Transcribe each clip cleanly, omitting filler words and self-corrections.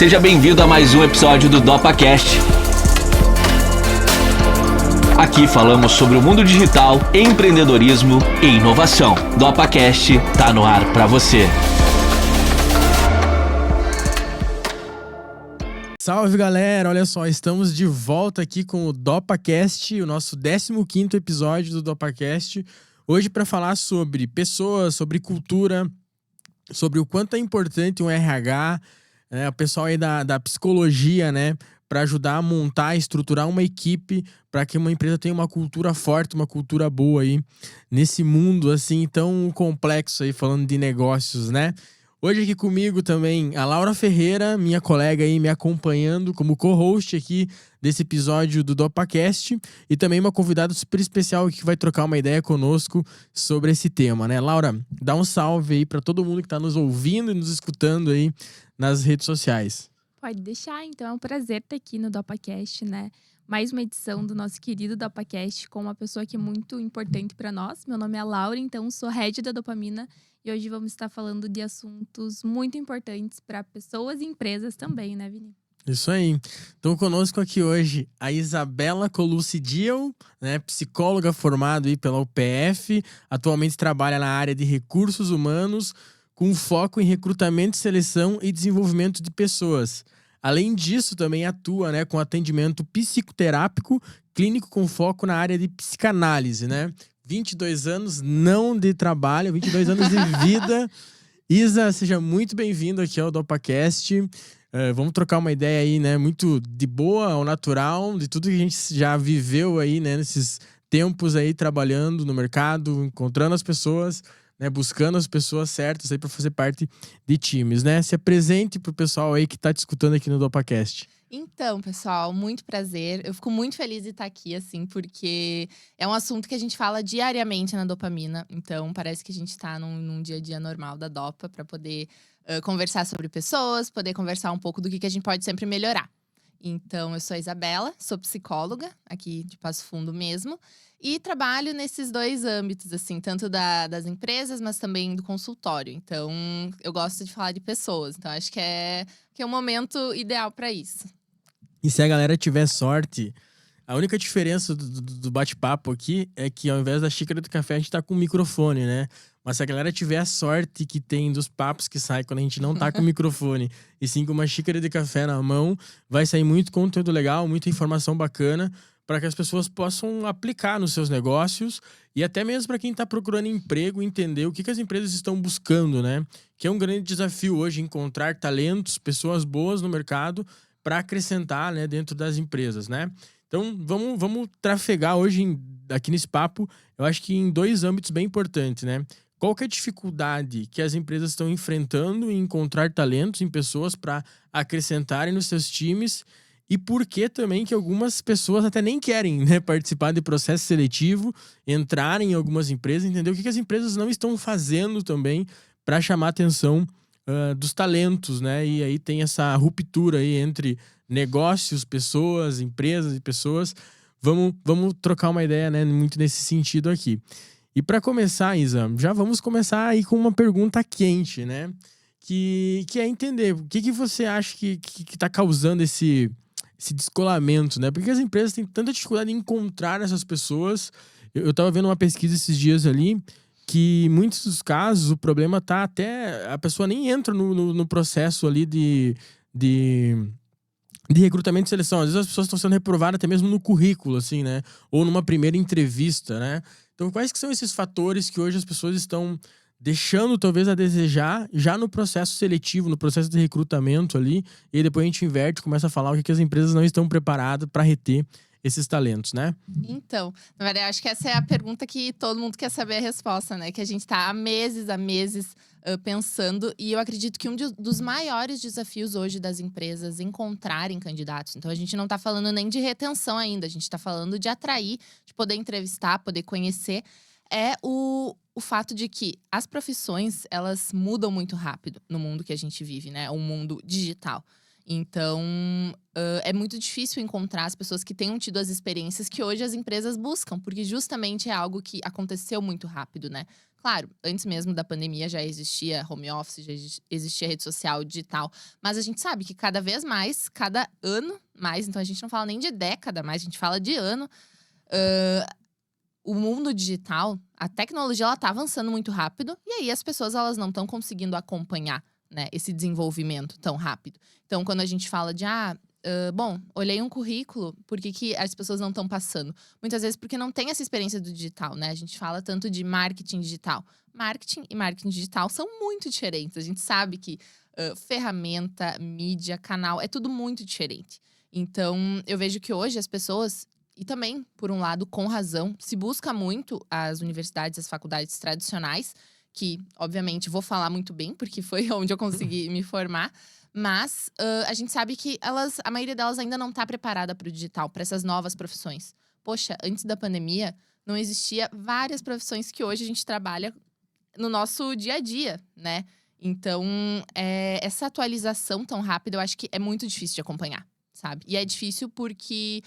Seja bem-vindo a mais um episódio do DopaCast. Aqui falamos sobre o mundo digital, empreendedorismo e inovação. DopaCast tá no ar para você. Salve, galera! Olha só, estamos de volta aqui com o DopaCast, o nosso 15º episódio do DopaCast. Hoje para falar sobre pessoas, sobre cultura, sobre o quanto é importante um RH, o pessoal aí da psicologia, né? Para ajudar a montar, estruturar uma equipe para que uma empresa tenha uma cultura forte, uma cultura boa aí nesse mundo assim tão complexo aí, falando de negócios, né? Hoje aqui comigo também a Laura Ferreira, minha colega aí me acompanhando como co-host aqui desse episódio do DopaCast, e também uma convidada super especial que vai trocar uma ideia conosco sobre esse tema, né? Laura, dá um salve aí para todo mundo que está nos ouvindo e nos escutando aí nas redes sociais. Pode deixar, então é um prazer estar aqui no DopaCast, né? Mais uma edição do nosso querido DopaCast com uma pessoa que é muito importante para nós. Meu nome é Laura, então sou head da Dopamina e hoje vamos estar falando de assuntos muito importantes para pessoas e empresas também, né, Vini? Isso aí. Então conosco aqui hoje a Isabela Colucci-Diel, né, psicóloga formada aí pela UPF, atualmente trabalha na área de recursos humanos, com foco em recrutamento, seleção e desenvolvimento de pessoas. Além disso, também atua, né, com atendimento psicoterápico, clínico com foco na área de psicanálise, né? 22 anos não de trabalho, 22 anos de vida. Isa, seja muito bem-vindo aqui ao DopaCast. Vamos trocar uma ideia aí, né, muito de boa, ao natural, de tudo que a gente já viveu aí, né, nesses tempos aí, trabalhando no mercado, encontrando as pessoas, né, buscando as pessoas certas aí para fazer parte de times, né? Se apresente pro pessoal aí que tá te escutando aqui no DopaCast. Então, pessoal, muito prazer. Eu fico muito feliz de estar aqui, assim, porque é um assunto que a gente fala diariamente na Dopamina. Então, parece que a gente tá num dia a dia normal da Dopa para poder conversar sobre pessoas, poder conversar um pouco do que a gente pode sempre melhorar. Então, eu sou a Isabela, sou psicóloga aqui de Passo Fundo mesmo. E trabalho nesses dois âmbitos, assim, tanto das empresas, mas também do consultório. Então, eu gosto de falar de pessoas. Então, acho que é o momento ideal para isso. E se a galera tiver sorte, a única diferença do bate-papo aqui é que ao invés da xícara de café, a gente tá com um microfone, né? Mas se a galera tiver a sorte que tem dos papos que saem quando a gente não tá com o microfone, e sim com uma xícara de café na mão, vai sair muito conteúdo legal, muita informação bacana, para que as pessoas possam aplicar nos seus negócios e até mesmo para quem está procurando emprego, entender o que as empresas estão buscando, né? Que é um grande desafio hoje, encontrar talentos, pessoas boas no mercado para acrescentar, né, dentro das empresas, né? Então, vamos trafegar hoje aqui nesse papo, eu acho que em dois âmbitos bem importantes, né? Qual que é a dificuldade que as empresas estão enfrentando em encontrar talentos em pessoas para acrescentarem nos seus times, e por que também que algumas pessoas até nem querem, né, participar de processo seletivo, entrarem em algumas empresas, entender o que as empresas não estão fazendo também para chamar a atenção dos talentos, né? E aí tem essa ruptura aí entre negócios, pessoas, empresas e pessoas. Vamos trocar uma ideia, né, muito nesse sentido aqui. E para começar, Isa, já vamos começar aí com uma pergunta quente, né? Que é entender o que você acha que tá causando esse descolamento, né? Porque as empresas têm tanta dificuldade em encontrar essas pessoas. Eu tava vendo uma pesquisa esses dias ali, que em muitos dos casos o problema tá até... A pessoa nem entra no processo ali de recrutamento e seleção. Às vezes as pessoas estão sendo reprovadas até mesmo no currículo, assim, né? Ou numa primeira entrevista, né? Então, quais que são esses fatores que hoje as pessoas estão deixando, talvez, a desejar já no processo seletivo, no processo de recrutamento ali, e aí depois a gente inverte, começa a falar o que as empresas não estão preparadas para reter esses talentos, né? Então, na verdade, acho que essa é a pergunta que todo mundo quer saber a resposta, né? Que a gente tá há meses pensando. E eu acredito que dos maiores desafios hoje das empresas encontrarem candidatos. Então, a gente não tá falando nem de retenção ainda. A gente tá falando de atrair, de poder entrevistar, poder conhecer. É o fato de que as profissões, elas mudam muito rápido no mundo que a gente vive, né? O mundo digital. Então, é muito difícil encontrar as pessoas que tenham tido as experiências que hoje as empresas buscam, porque justamente é algo que aconteceu muito rápido, né? Claro, antes mesmo da pandemia já existia home office, já existia rede social digital, mas a gente sabe que cada vez mais, cada ano mais, então a gente não fala nem de década mais, a gente fala de ano. O mundo digital, a tecnologia, ela tá avançando muito rápido, e aí as pessoas elas não estão conseguindo acompanhar, né, esse desenvolvimento tão rápido. Então, quando a gente fala de bom, olhei um currículo, por que as pessoas não estão passando? Muitas vezes porque não tem essa experiência do digital, né? A gente fala tanto de marketing digital. Marketing e marketing digital são muito diferentes. A gente sabe que ferramenta, mídia, canal, é tudo muito diferente. Então, eu vejo que hoje as pessoas, e também, por um lado, com razão, se busca muito as universidades, as faculdades tradicionais, que, obviamente, vou falar muito bem, porque foi onde eu consegui me formar. Mas a gente sabe que a maioria delas ainda não está preparada para o digital, para essas novas profissões. Poxa, antes da pandemia, não existia várias profissões que hoje a gente trabalha no nosso dia a dia, né? Então, essa atualização tão rápida, eu acho que é muito difícil de acompanhar, sabe? E é difícil porque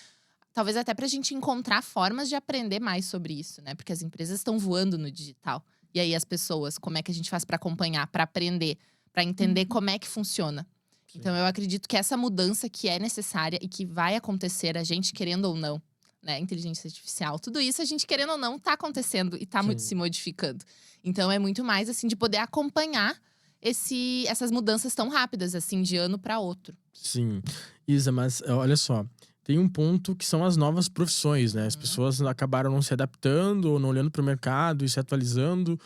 talvez até pra gente encontrar formas de aprender mais sobre isso, né? Porque as empresas estão voando no digital. E aí as pessoas, como é que a gente faz pra acompanhar, pra aprender, pra entender como é que funciona? Sim. Então eu acredito que essa mudança que é necessária e que vai acontecer, a gente querendo ou não, né? Inteligência artificial, tudo isso a gente querendo ou não tá acontecendo e tá muito Sim. se modificando. Então é muito mais assim de poder acompanhar essas mudanças tão rápidas, assim, de ano pra outro. Sim. Isa, mas olha só. Tem um ponto que são as novas profissões, né? As pessoas acabaram não se adaptando ou não olhando para o mercado e se atualizando.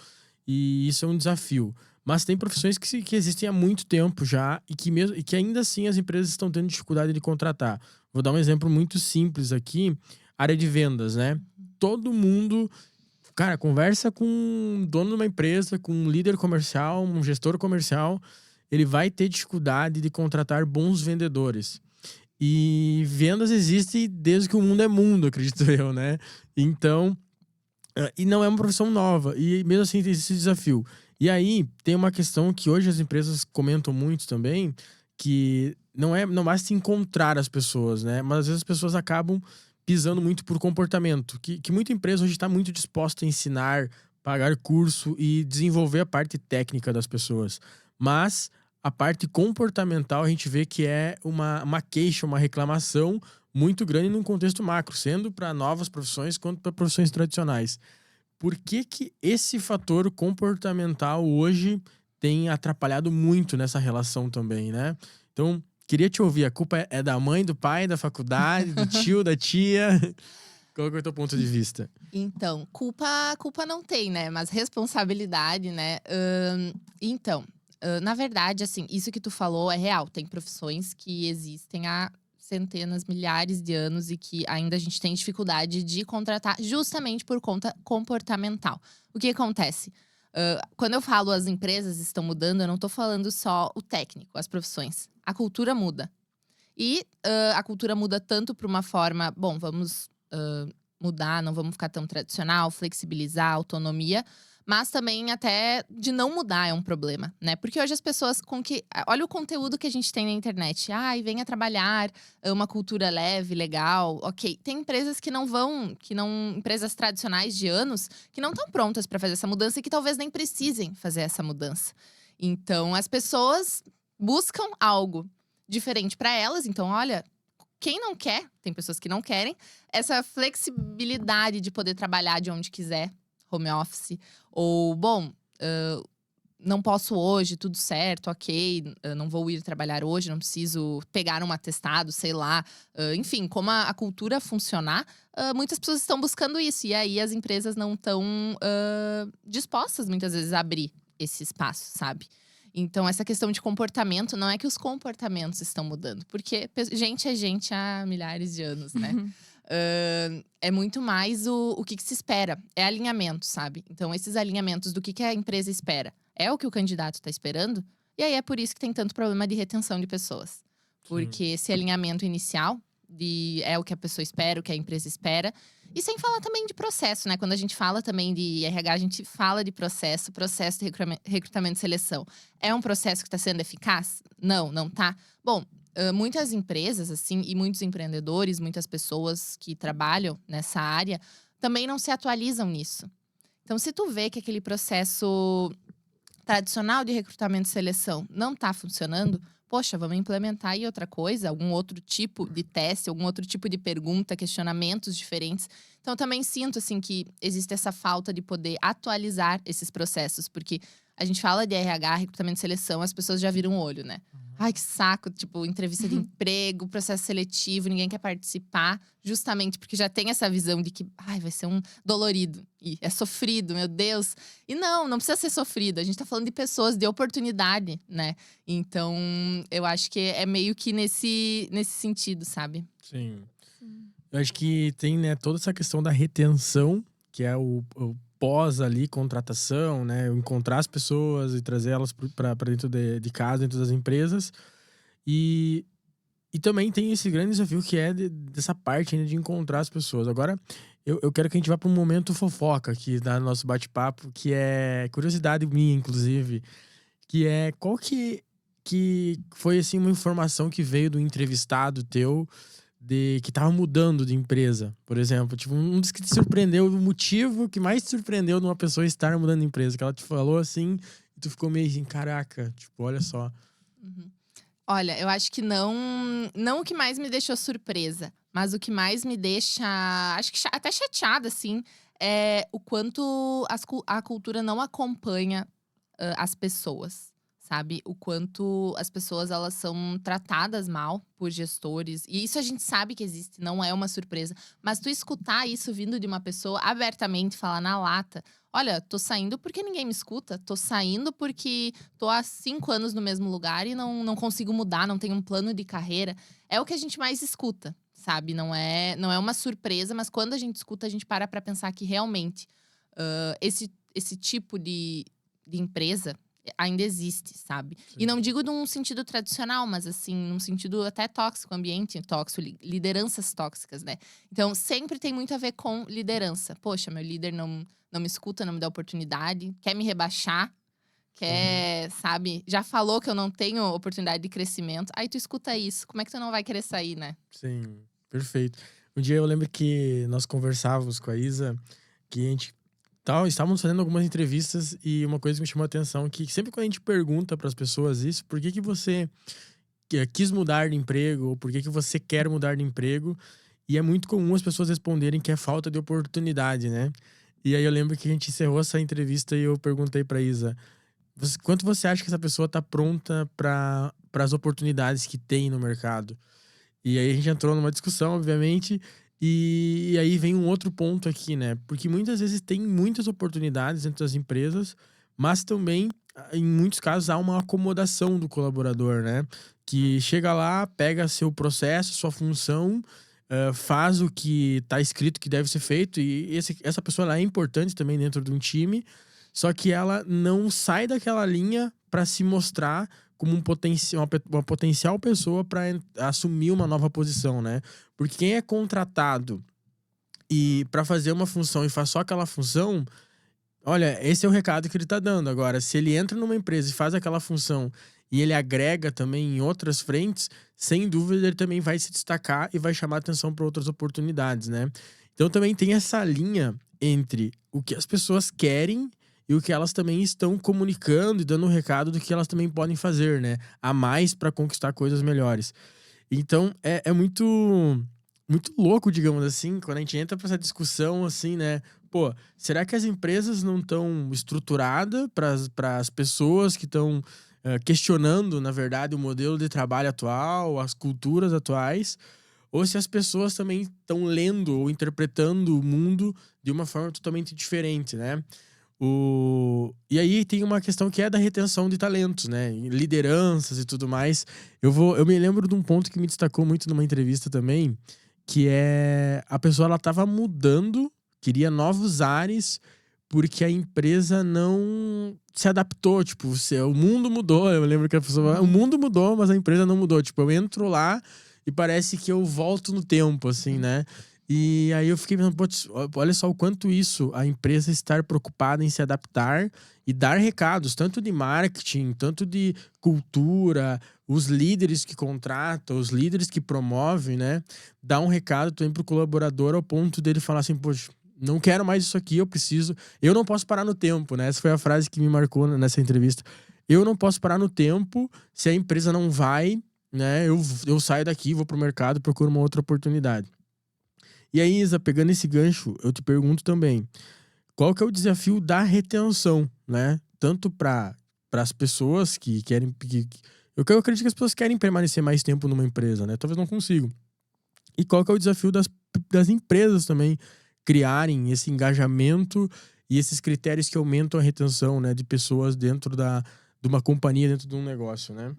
E isso é um desafio. Mas tem profissões que existem há muito tempo já e que ainda assim as empresas estão tendo dificuldade de contratar. Vou dar um exemplo muito simples aqui. Área de vendas, né? Todo mundo, cara, conversa com um dono de uma empresa, com um líder comercial, um gestor comercial. Ele vai ter dificuldade de contratar bons vendedores. E vendas existe desde que o mundo é mundo, acredito eu, né? Então, e não é uma profissão nova. E mesmo assim tem esse desafio. E aí, tem uma questão que hoje as empresas comentam muito também, que não basta encontrar as pessoas, né? Mas às vezes as pessoas acabam pisando muito por comportamento. Que muita empresa hoje está muito disposta a ensinar, pagar curso e desenvolver a parte técnica das pessoas. Mas a parte comportamental a gente vê que é uma queixa, uma reclamação muito grande num contexto macro, sendo para novas profissões quanto para profissões tradicionais. Por que esse fator comportamental hoje tem atrapalhado muito nessa relação também, né? Então, queria te ouvir. A culpa é da mãe, do pai, da faculdade, do tio, da tia? Qual que é o teu ponto de vista? Então, culpa não tem, né? Mas responsabilidade, né? Na verdade, assim, isso que tu falou é real. Tem profissões que existem há centenas, milhares de anos e que ainda a gente tem dificuldade de contratar justamente por conta comportamental. O que acontece? Quando eu falo as empresas estão mudando, eu não tô falando só o técnico, as profissões. A cultura muda. E a cultura muda tanto para uma forma, bom, vamos mudar, não vamos ficar tão tradicional, flexibilizar, autonomia. Mas também até de não mudar é um problema, né? Porque hoje as pessoas olha o conteúdo que a gente tem na internet. Ai, venha trabalhar, uma cultura leve, legal. Ok, tem empresas empresas tradicionais de anos, que não estão prontas para fazer essa mudança e que talvez nem precisem fazer essa mudança. Então, as pessoas buscam algo diferente para elas. Então, olha, quem não quer, tem pessoas que não querem, essa flexibilidade de poder trabalhar de onde quiser, home office, ou, bom, não posso hoje, tudo certo, ok, não vou ir trabalhar hoje, não preciso pegar um atestado, sei lá. Enfim, como a cultura funcionar, muitas pessoas estão buscando isso. E aí as empresas não estão dispostas, muitas vezes, a abrir esse espaço, sabe? Então, essa questão de comportamento, não é que os comportamentos estão mudando. Porque gente é gente há milhares de anos, né? É muito mais o que se espera. É alinhamento, sabe? Então, esses alinhamentos do que a empresa espera é o que o candidato está esperando. E aí, é por isso que tem tanto problema de retenção de pessoas. Porque esse alinhamento inicial é o que a pessoa espera, o que a empresa espera. E sem falar também de processo, né? Quando a gente fala também de RH, a gente fala de processo de recrutamento e seleção. É um processo que está sendo eficaz? Não tá. Bom, muitas empresas, assim, e muitos empreendedores, muitas pessoas que trabalham nessa área, também não se atualizam nisso. Então, se tu vê que aquele processo tradicional de recrutamento e seleção não está funcionando, poxa, vamos implementar aí outra coisa, algum outro tipo de teste, algum outro tipo de pergunta, questionamentos diferentes. Então, eu também sinto, assim, que existe essa falta de poder atualizar esses processos, porque a gente fala de RH, recrutamento e seleção, as pessoas já viram o olho, né? Ai, que saco, tipo, entrevista de emprego, processo seletivo, ninguém quer participar, justamente porque já tem essa visão de que, ai, vai ser um dolorido, e é sofrido, meu Deus. E não precisa ser sofrido, a gente tá falando de pessoas, de oportunidade, né? Então, eu acho que é meio que nesse sentido, sabe? Sim. Sim. Eu acho que tem, né, toda essa questão da retenção, que é o pós ali, contratação, né? Encontrar as pessoas e trazer elas para dentro de casa, dentro das empresas. E também tem esse grande desafio que é dessa parte ainda de encontrar as pessoas. Agora, eu quero que a gente vá para um momento fofoca aqui no nosso bate-papo, que é curiosidade minha, inclusive, que é qual que foi, assim, uma informação que veio do entrevistado teu que tava mudando de empresa, por exemplo. Tipo, um dos que te surpreendeu, o motivo que mais te surpreendeu de uma pessoa estar mudando de empresa, que ela te falou assim, e tu ficou meio assim, caraca, tipo, olha só. Uhum. Olha, eu acho que não o que mais me deixou surpresa, mas o que mais me deixa, acho que até chateada, assim, é o quanto a cultura não acompanha as pessoas, sabe? O quanto as pessoas, elas são tratadas mal por gestores. E isso a gente sabe que existe, não é uma surpresa. Mas tu escutar isso vindo de uma pessoa abertamente, falar na lata… Olha, tô saindo porque ninguém me escuta. Tô saindo porque tô há 5 anos no mesmo lugar e não consigo mudar, não tenho um plano de carreira. É o que a gente mais escuta, sabe? Não é uma surpresa, mas quando a gente escuta, a gente para pra pensar que realmente esse tipo de empresa ainda existe, sabe? Sim. E não digo num sentido tradicional, mas assim, num sentido até tóxico, ambiente tóxico, lideranças tóxicas, né? Então, sempre tem muito a ver com liderança. Poxa, meu líder não me escuta, não me dá oportunidade, quer me rebaixar, quer, sabe? Já falou que eu não tenho oportunidade de crescimento. Aí tu escuta isso, como é que tu não vai querer sair, né? Sim, perfeito. Um dia eu lembro que nós conversávamos com a Isa, que a gente estávamos fazendo algumas entrevistas e uma coisa que me chamou a atenção, que sempre quando a gente pergunta para as pessoas isso, por que você quis mudar de emprego, ou por que você quer mudar de emprego, e é muito comum as pessoas responderem que é falta de oportunidade, né? E aí eu lembro que a gente encerrou essa entrevista e eu perguntei pra Isa, quanto você acha que essa pessoa tá pronta para as oportunidades que tem no mercado? E aí a gente entrou numa discussão, obviamente, e aí vem um outro ponto aqui, né? Porque muitas vezes tem muitas oportunidades dentro das empresas, mas também, em muitos casos, há uma acomodação do colaborador, né? Que chega lá, pega seu processo, sua função, faz o que tá escrito que deve ser feito, e essa pessoa ela é importante também dentro de um time, só que ela não sai daquela linha para se mostrar como uma potencial pessoa para assumir uma nova posição, né? Porque quem é contratado e para fazer uma função e faz só aquela função, olha, esse é o recado que ele tá dando. Agora, se ele entra numa empresa e faz aquela função e ele agrega também em outras frentes, sem dúvida ele também vai se destacar e vai chamar atenção para outras oportunidades, né? Então também tem essa linha entre o que as pessoas querem e o que elas também estão comunicando e dando um recado do que elas também podem fazer, né? A mais para conquistar coisas melhores. Então é muito louco, digamos assim, quando a gente entra para essa discussão, assim, né? Pô, será que as empresas não estão estruturadas para as pessoas que estão questionando, na verdade, o modelo de trabalho atual, as culturas atuais? Ou se as pessoas também estão lendo ou interpretando o mundo de uma forma totalmente diferente, né? E aí tem uma questão que é da retenção de talentos, né? Lideranças e tudo mais. Eu me lembro de um ponto que me destacou muito numa entrevista também, que é a pessoa ela tava mudando, queria novos ares, porque a empresa não se adaptou. Tipo, o mundo mudou. Eu lembro que a pessoa… O mundo mudou, mas a empresa não mudou. Tipo, eu entro lá e parece que eu volto no tempo, assim, né? E aí eu fiquei pensando, putz, olha só o quanto isso, a empresa estar preocupada em se adaptar e dar recados, tanto de marketing, tanto de cultura, os líderes que contratam, os líderes que promovem, né? Dar um recado também pro colaborador ao ponto dele falar assim, poxa, não quero mais isso aqui, eu não posso parar no tempo, né? Essa foi a frase que me marcou nessa entrevista. Eu não posso parar no tempo se a empresa não vai, né? Eu saio daqui, vou pro mercado, procuro uma outra oportunidade. E aí, Isa, pegando esse gancho, eu te pergunto também, qual que é o desafio da retenção, né? Tanto para as pessoas que querem... eu acredito que as pessoas querem permanecer mais tempo numa empresa, né? Talvez não consigam. E qual que é o desafio das empresas também criarem esse engajamento e esses critérios que aumentam a retenção, né? De pessoas dentro de uma companhia, dentro de um negócio, né?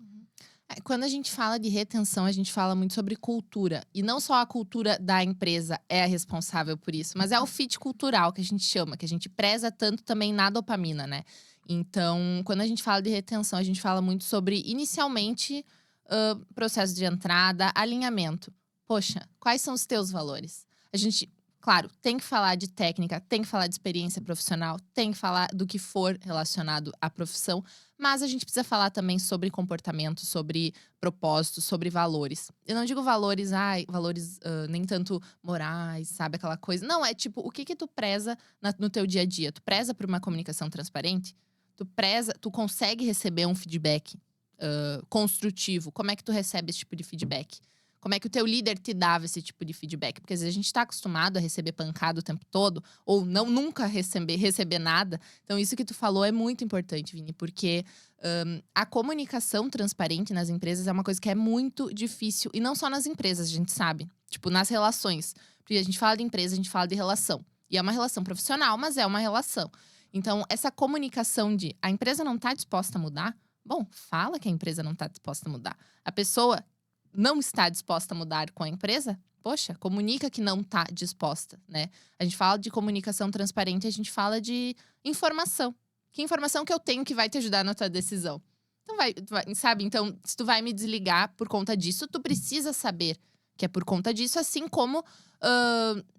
Quando a gente fala de retenção, a gente fala muito sobre cultura. E não só a cultura da empresa é a responsável por isso, mas é o fit cultural que a gente chama, que a gente preza tanto também na dopamina, né? Então, quando a gente fala de retenção, a gente fala muito sobre, inicialmente, processo de entrada, alinhamento. Poxa, quais são os teus valores? A gente, claro, tem que falar de técnica, tem que falar de experiência profissional, tem que falar do que for relacionado à profissão, mas a gente precisa falar também sobre comportamento, sobre propósito, sobre valores. Eu não digo valores, valores nem tanto morais, sabe? Aquela coisa. Não, é tipo, o que tu preza no teu dia a dia? Tu preza por uma comunicação transparente? Tu consegue receber um feedback construtivo? Como é que tu recebe esse tipo de feedback? Como é que o teu líder te dava esse tipo de feedback? Porque às vezes a gente tá acostumado a receber pancada o tempo todo, ou nunca receber nada. Então, isso que tu falou é muito importante, Vini, porque a comunicação transparente nas empresas é uma coisa que é muito difícil. E não só nas empresas, a gente sabe. Tipo, nas relações. Porque a gente fala de empresa, a gente fala de relação. E é uma relação profissional, mas é uma relação. Então, essa comunicação de a empresa não tá disposta a mudar, bom, fala que a empresa não tá disposta a mudar. A pessoa não está disposta a mudar com a empresa, poxa, comunica que não está disposta, né? A gente fala de comunicação transparente, a gente fala de informação. Que informação que eu tenho que vai te ajudar na tua decisão? Então, sabe? Então, se tu vai me desligar por conta disso, tu precisa saber que é por conta disso, assim como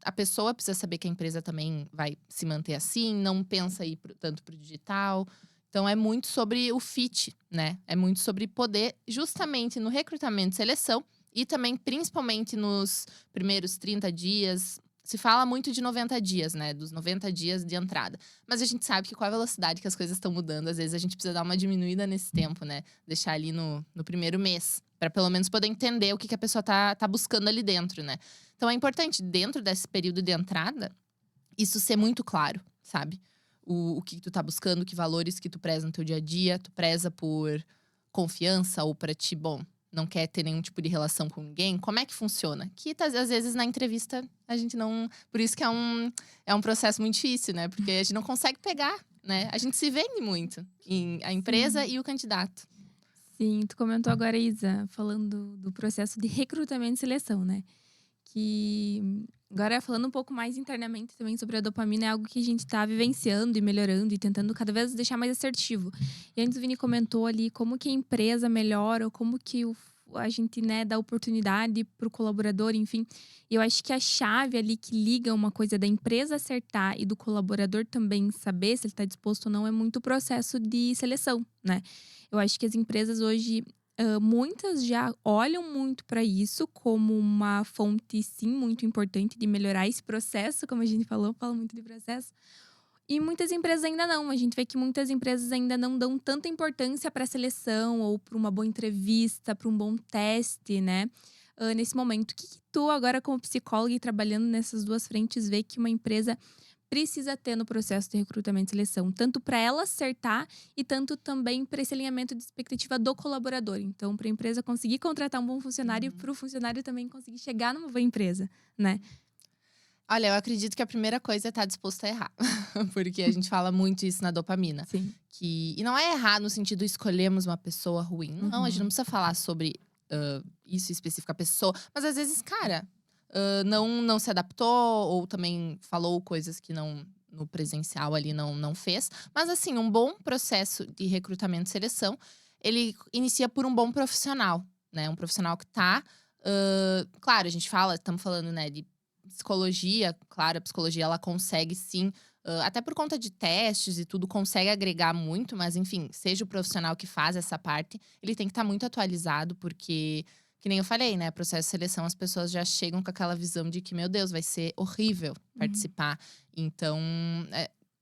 a pessoa precisa saber que a empresa também vai se manter assim, não pensa ir tanto pro digital. Então, é muito sobre o fit, né? É muito sobre poder, justamente no recrutamento e seleção, e também, principalmente, nos primeiros 30 dias. Se fala muito de 90 dias, né? Dos 90 dias de entrada. Mas a gente sabe que com a velocidade que as coisas estão mudando, às vezes a gente precisa dar uma diminuída nesse tempo, né? Deixar ali no primeiro mês, para pelo menos poder entender o que a pessoa tá buscando ali dentro, né? Então, é importante, dentro desse período de entrada, isso ser muito claro, sabe? O que tu tá buscando, que valores que tu preza no teu dia a dia. Tu preza por confiança ou pra ti, bom, não quer ter nenhum tipo de relação com ninguém. Como é que funciona? Que às vezes na entrevista a gente não… Por isso que é um processo muito difícil, né? Porque a gente não consegue pegar, né? A gente se vende muito, a empresa e o candidato. Sim, tu comentou agora, Isa, falando do processo de recrutamento e seleção, né? Que agora, falando um pouco mais internamente também sobre a dopamina, é algo que a gente tá vivenciando e melhorando e tentando cada vez deixar mais assertivo. E antes o Vini comentou ali como que a empresa melhora, ou como que a gente, né, dá oportunidade pro colaborador, enfim. E eu acho que a chave ali que liga uma coisa da empresa acertar e do colaborador também saber se ele tá disposto ou não é muito o processo de seleção, né? Eu acho que as empresas hoje… muitas já olham muito para isso como uma fonte, sim, muito importante de melhorar esse processo, como a gente fala muito de processo. E muitas empresas ainda não. A gente vê que muitas empresas ainda não dão tanta importância para a seleção ou para uma boa entrevista, para um bom teste, né? Nesse momento, o que tu, agora como psicóloga e trabalhando nessas duas frentes, vê que uma empresa precisa ter no processo de recrutamento e seleção, tanto para ela acertar e tanto também para esse alinhamento de expectativa do colaborador. Então, para a empresa conseguir contratar um bom funcionário e para o funcionário também conseguir chegar numa boa empresa, né? Olha, eu acredito que a primeira coisa é estar disposto a errar. Porque a gente fala muito isso na dopamina. Sim. E não é errar no sentido de escolhermos uma pessoa ruim. Não, a gente não precisa falar sobre isso específica pessoa. Mas às vezes, cara… não se adaptou ou também falou coisas que no presencial ali não fez. Mas assim, um bom processo de recrutamento e seleção, ele inicia por um bom profissional, né? Um profissional que tá… claro, a gente estamos falando, né, de psicologia, claro, a psicologia ela consegue sim, até por conta de testes e tudo, consegue agregar muito, mas enfim, seja o profissional que faz essa parte, ele tem que estar muito atualizado, porque, que nem eu falei, né, processo de seleção, as pessoas já chegam com aquela visão de que, meu Deus, vai ser horrível participar. Então,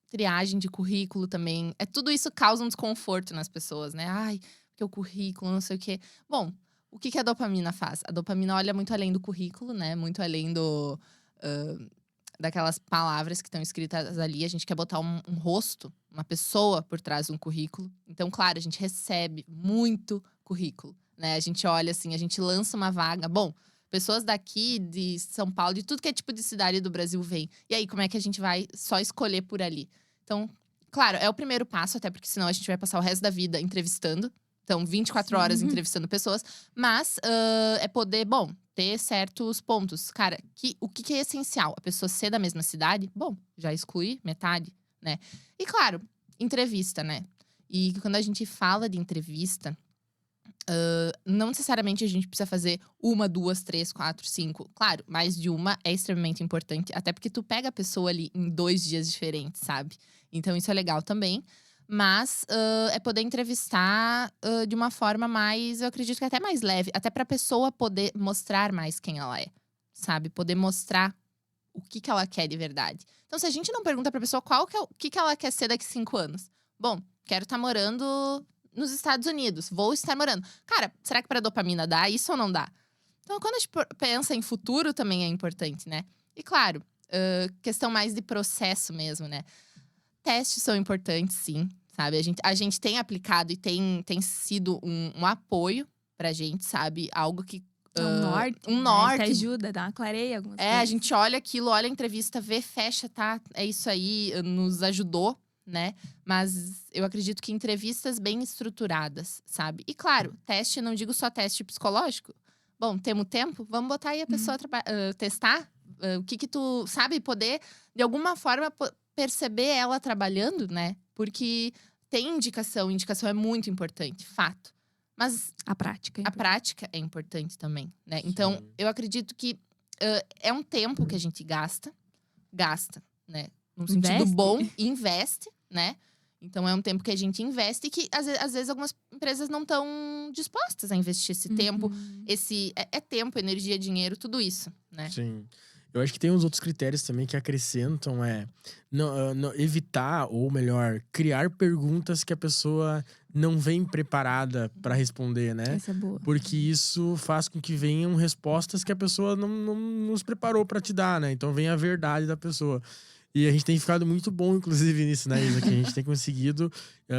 triagem de currículo também, tudo isso causa um desconforto nas pessoas, né? Ai, porque o currículo, não sei o quê. Bom, o que a dopamina faz? A dopamina olha muito além do currículo, né? Muito além daquelas palavras que estão escritas ali. A gente quer botar um rosto, uma pessoa por trás de um currículo. Então, claro, a gente recebe muito currículo, né? A gente olha assim, a gente lança uma vaga. Bom, pessoas daqui, de São Paulo, de tudo que é tipo de cidade do Brasil vem. E aí, como é que a gente vai só escolher por ali? Então, claro, é o primeiro passo, até porque senão a gente vai passar o resto da vida entrevistando. Então, 24 horas entrevistando pessoas. Mas é poder, bom, ter certos pontos. Cara, o que é essencial? A pessoa ser da mesma cidade? Bom, já exclui metade, né? E claro, entrevista, né? E quando a gente fala de entrevista, não necessariamente a gente precisa fazer 1, 2, 3, 4, 5. Claro, mais de uma é extremamente importante. Até porque tu pega a pessoa ali em 2 dias diferentes, sabe? Então, isso é legal também. Mas é poder entrevistar de uma forma mais, eu acredito que até mais leve. Até pra pessoa poder mostrar mais quem ela é, sabe? Poder mostrar o que ela quer de verdade. Então, se a gente não pergunta pra pessoa o que ela quer ser daqui a 5 anos. Bom, quero estar morando nos Estados Unidos. Vou estar morando. Cara, será que pra dopamina dá isso ou não dá? Então, quando a gente pensa em futuro, também é importante, né? E claro, questão mais de processo mesmo, né? Testes são importantes, sim, sabe? A gente tem aplicado e tem sido um apoio pra gente, sabe? Algo que… Um norte. Um né? norte. Que ajuda, dá uma clareia algumas coisas. A gente olha aquilo, olha a entrevista, vê, fecha, tá? É isso aí, nos ajudou, né? Mas eu acredito que entrevistas bem estruturadas, sabe? E claro, teste, não digo só teste psicológico. Bom, temos tempo? Vamos botar aí a pessoa testar. O que tu… Sabe? Poder, de alguma forma… perceber ela trabalhando, né? Porque tem indicação é muito importante, fato. Mas a prática. A prática é importante também, né? Então, eu acredito que é um tempo que a gente gasta, né? Num sentido bom, e investe, né? Então, é um tempo que a gente investe e que, às vezes, algumas empresas não estão dispostas a investir esse tempo. É tempo, energia, dinheiro, tudo isso, né? Sim. Eu acho que tem uns outros critérios também que acrescentam, evitar, ou melhor, criar perguntas que a pessoa não vem preparada para responder, né? Essa é boa. Porque isso faz com que venham respostas que a pessoa não se preparou para te dar, né? Então vem a verdade da pessoa. E a gente tem ficado muito bom, inclusive, nisso, né, Isa? Que a gente tem conseguido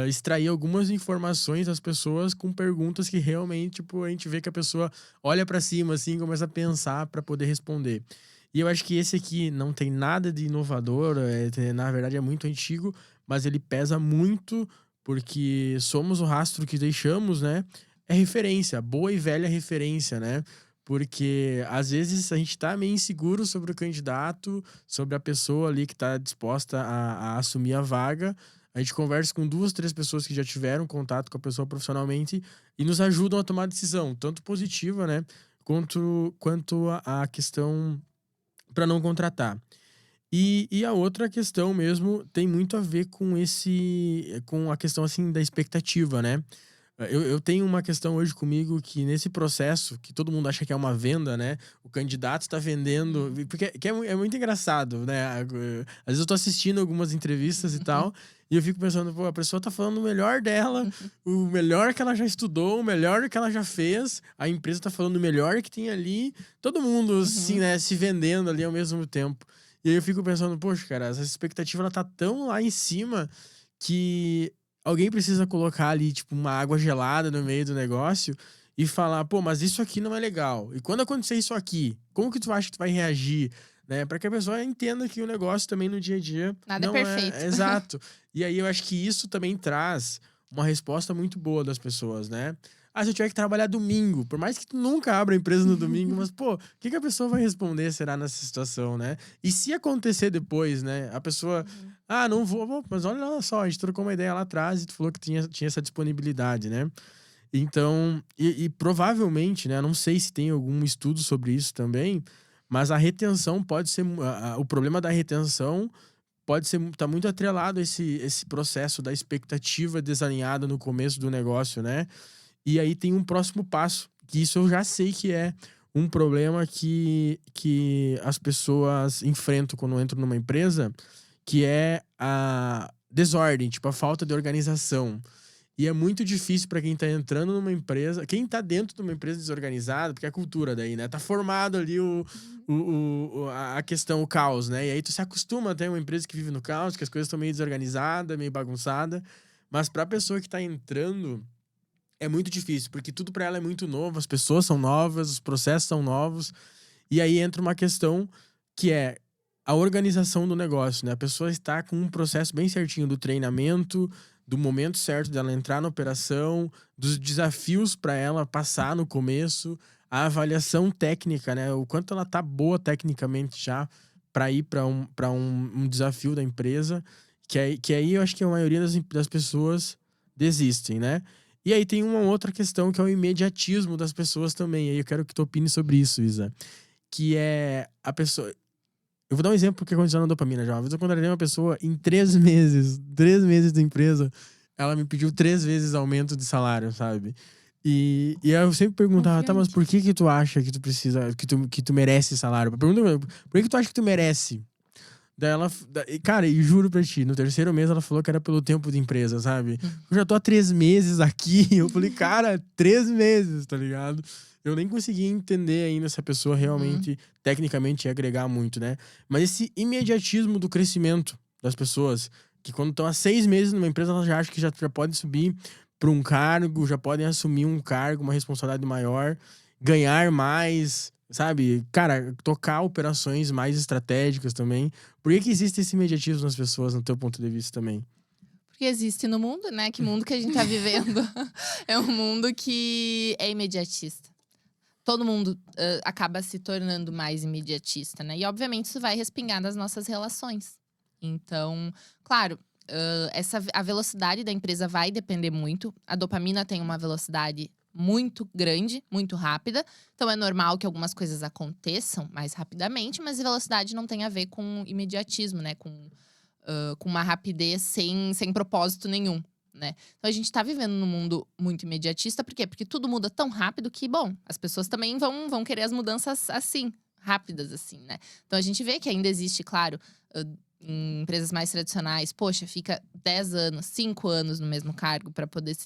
extrair algumas informações das pessoas com perguntas que realmente, tipo, a gente vê que a pessoa olha para cima, assim, e começa a pensar para poder responder. E eu acho que esse aqui não tem nada de inovador, na verdade é muito antigo, mas ele pesa muito porque somos o rastro que deixamos, né? É referência, boa e velha referência, né? Porque às vezes a gente tá meio inseguro sobre o candidato, sobre a pessoa ali que tá disposta a assumir a vaga. A gente conversa com 2, 3 pessoas que já tiveram contato com a pessoa profissionalmente e nos ajudam a tomar decisão, tanto positiva, né? Quanto a questão para não contratar. E a outra questão mesmo tem muito a ver com a questão assim da expectativa, né? Eu tenho uma questão hoje comigo que nesse processo, que todo mundo acha que é uma venda, né? O candidato está vendendo… Porque é muito engraçado, né? Às vezes eu tô assistindo algumas entrevistas e tal, e eu fico pensando, pô, a pessoa tá falando o melhor dela, o melhor que ela já estudou, o melhor que ela já fez, a empresa tá falando o melhor que tem ali, todo mundo, assim, né, se vendendo ali ao mesmo tempo. E aí eu fico pensando, poxa, cara, essa expectativa ela tá tão lá em cima que alguém precisa colocar ali, tipo, uma água gelada no meio do negócio e falar, pô, mas isso aqui não é legal. E quando acontecer isso aqui, como que tu acha que tu vai reagir? Né? Para que a pessoa entenda que o negócio também no dia a dia nada não é perfeito. Exato. E aí eu acho que isso também traz uma resposta muito boa das pessoas, né? Ah, se eu tiver que trabalhar domingo, por mais que tu nunca abra a empresa no domingo, mas, pô, o que a pessoa vai responder, será, nessa situação, né? E se acontecer depois, né? A pessoa, não vou, mas olha só, a gente trocou uma ideia lá atrás e tu falou que tinha essa disponibilidade, né? Então, e provavelmente, né? Não sei se tem algum estudo sobre isso também, Mas a retenção pode ser... o problema da retenção pode ser... Tá muito atrelado a esse processo da expectativa desalinhada no começo do negócio, né? E aí tem um próximo passo, que isso eu já sei que é um problema que as pessoas enfrentam quando entram numa empresa, que é a desordem, tipo, a falta de organização. E é muito difícil pra quem tá entrando numa empresa, quem tá dentro de uma empresa desorganizada, porque é a cultura daí, né? Tá formado ali a questão, o caos, né? E aí tu se acostuma a ter uma empresa que vive no caos, que as coisas estão meio desorganizadas, meio bagunçadas. Mas pra pessoa que tá entrando, é muito difícil, porque tudo pra ela é muito novo, as pessoas são novas, os processos são novos. E aí entra uma questão que é a organização do negócio, né? A pessoa está com um processo bem certinho do treinamento, do momento certo dela entrar na operação, dos desafios para ela passar no começo, a avaliação técnica, né? O quanto ela tá boa tecnicamente já para ir para um desafio da empresa, que aí eu acho que a maioria das pessoas desistem, né? E aí tem uma outra questão que é o imediatismo das pessoas também. E aí eu quero que tu opine sobre isso, Isa. Que é a pessoa... Eu vou dar um exemplo que aconteceu na dopamina já. Uma vez eu contratei uma pessoa em 3 meses da empresa, ela me pediu 3 vezes aumento de salário, sabe? E eu sempre perguntava, tá, mas por que tu acha que tu precisa, que tu merece salário? Pergunta, por que tu acha que tu merece? Daí ela, cara, e juro pra ti, no 3º mês ela falou que era pelo tempo de empresa, sabe? Eu já tô há 3 meses aqui, eu falei, cara, 3 meses, tá ligado? Eu nem consegui entender ainda se a pessoa realmente, tecnicamente, ia agregar muito, né? Mas esse imediatismo do crescimento das pessoas, que quando estão há 6 meses numa empresa, elas já acham que já podem subir para um cargo, já podem assumir um cargo, uma responsabilidade maior, ganhar mais, sabe? Cara, tocar operações mais estratégicas também. Por que existe esse imediatismo nas pessoas, no teu ponto de vista também? Porque existe no mundo, né? Que mundo que a gente tá vivendo é um mundo que é imediatista. Todo mundo acaba se tornando mais imediatista, né? E, obviamente, isso vai respingar nas nossas relações. Então, claro, a velocidade da empresa vai depender muito. A dopamina tem uma velocidade muito grande, muito rápida. Então, é normal que algumas coisas aconteçam mais rapidamente, mas a velocidade não tem a ver com imediatismo, né? Com uma rapidez sem propósito nenhum. Né? Então a gente tá vivendo num mundo muito imediatista, por quê? Porque tudo muda tão rápido que, bom, as pessoas também vão querer as mudanças assim, rápidas assim, né? Então a gente vê que ainda existe, claro, em empresas mais tradicionais, poxa, fica 10 anos, 5 anos no mesmo cargo para poder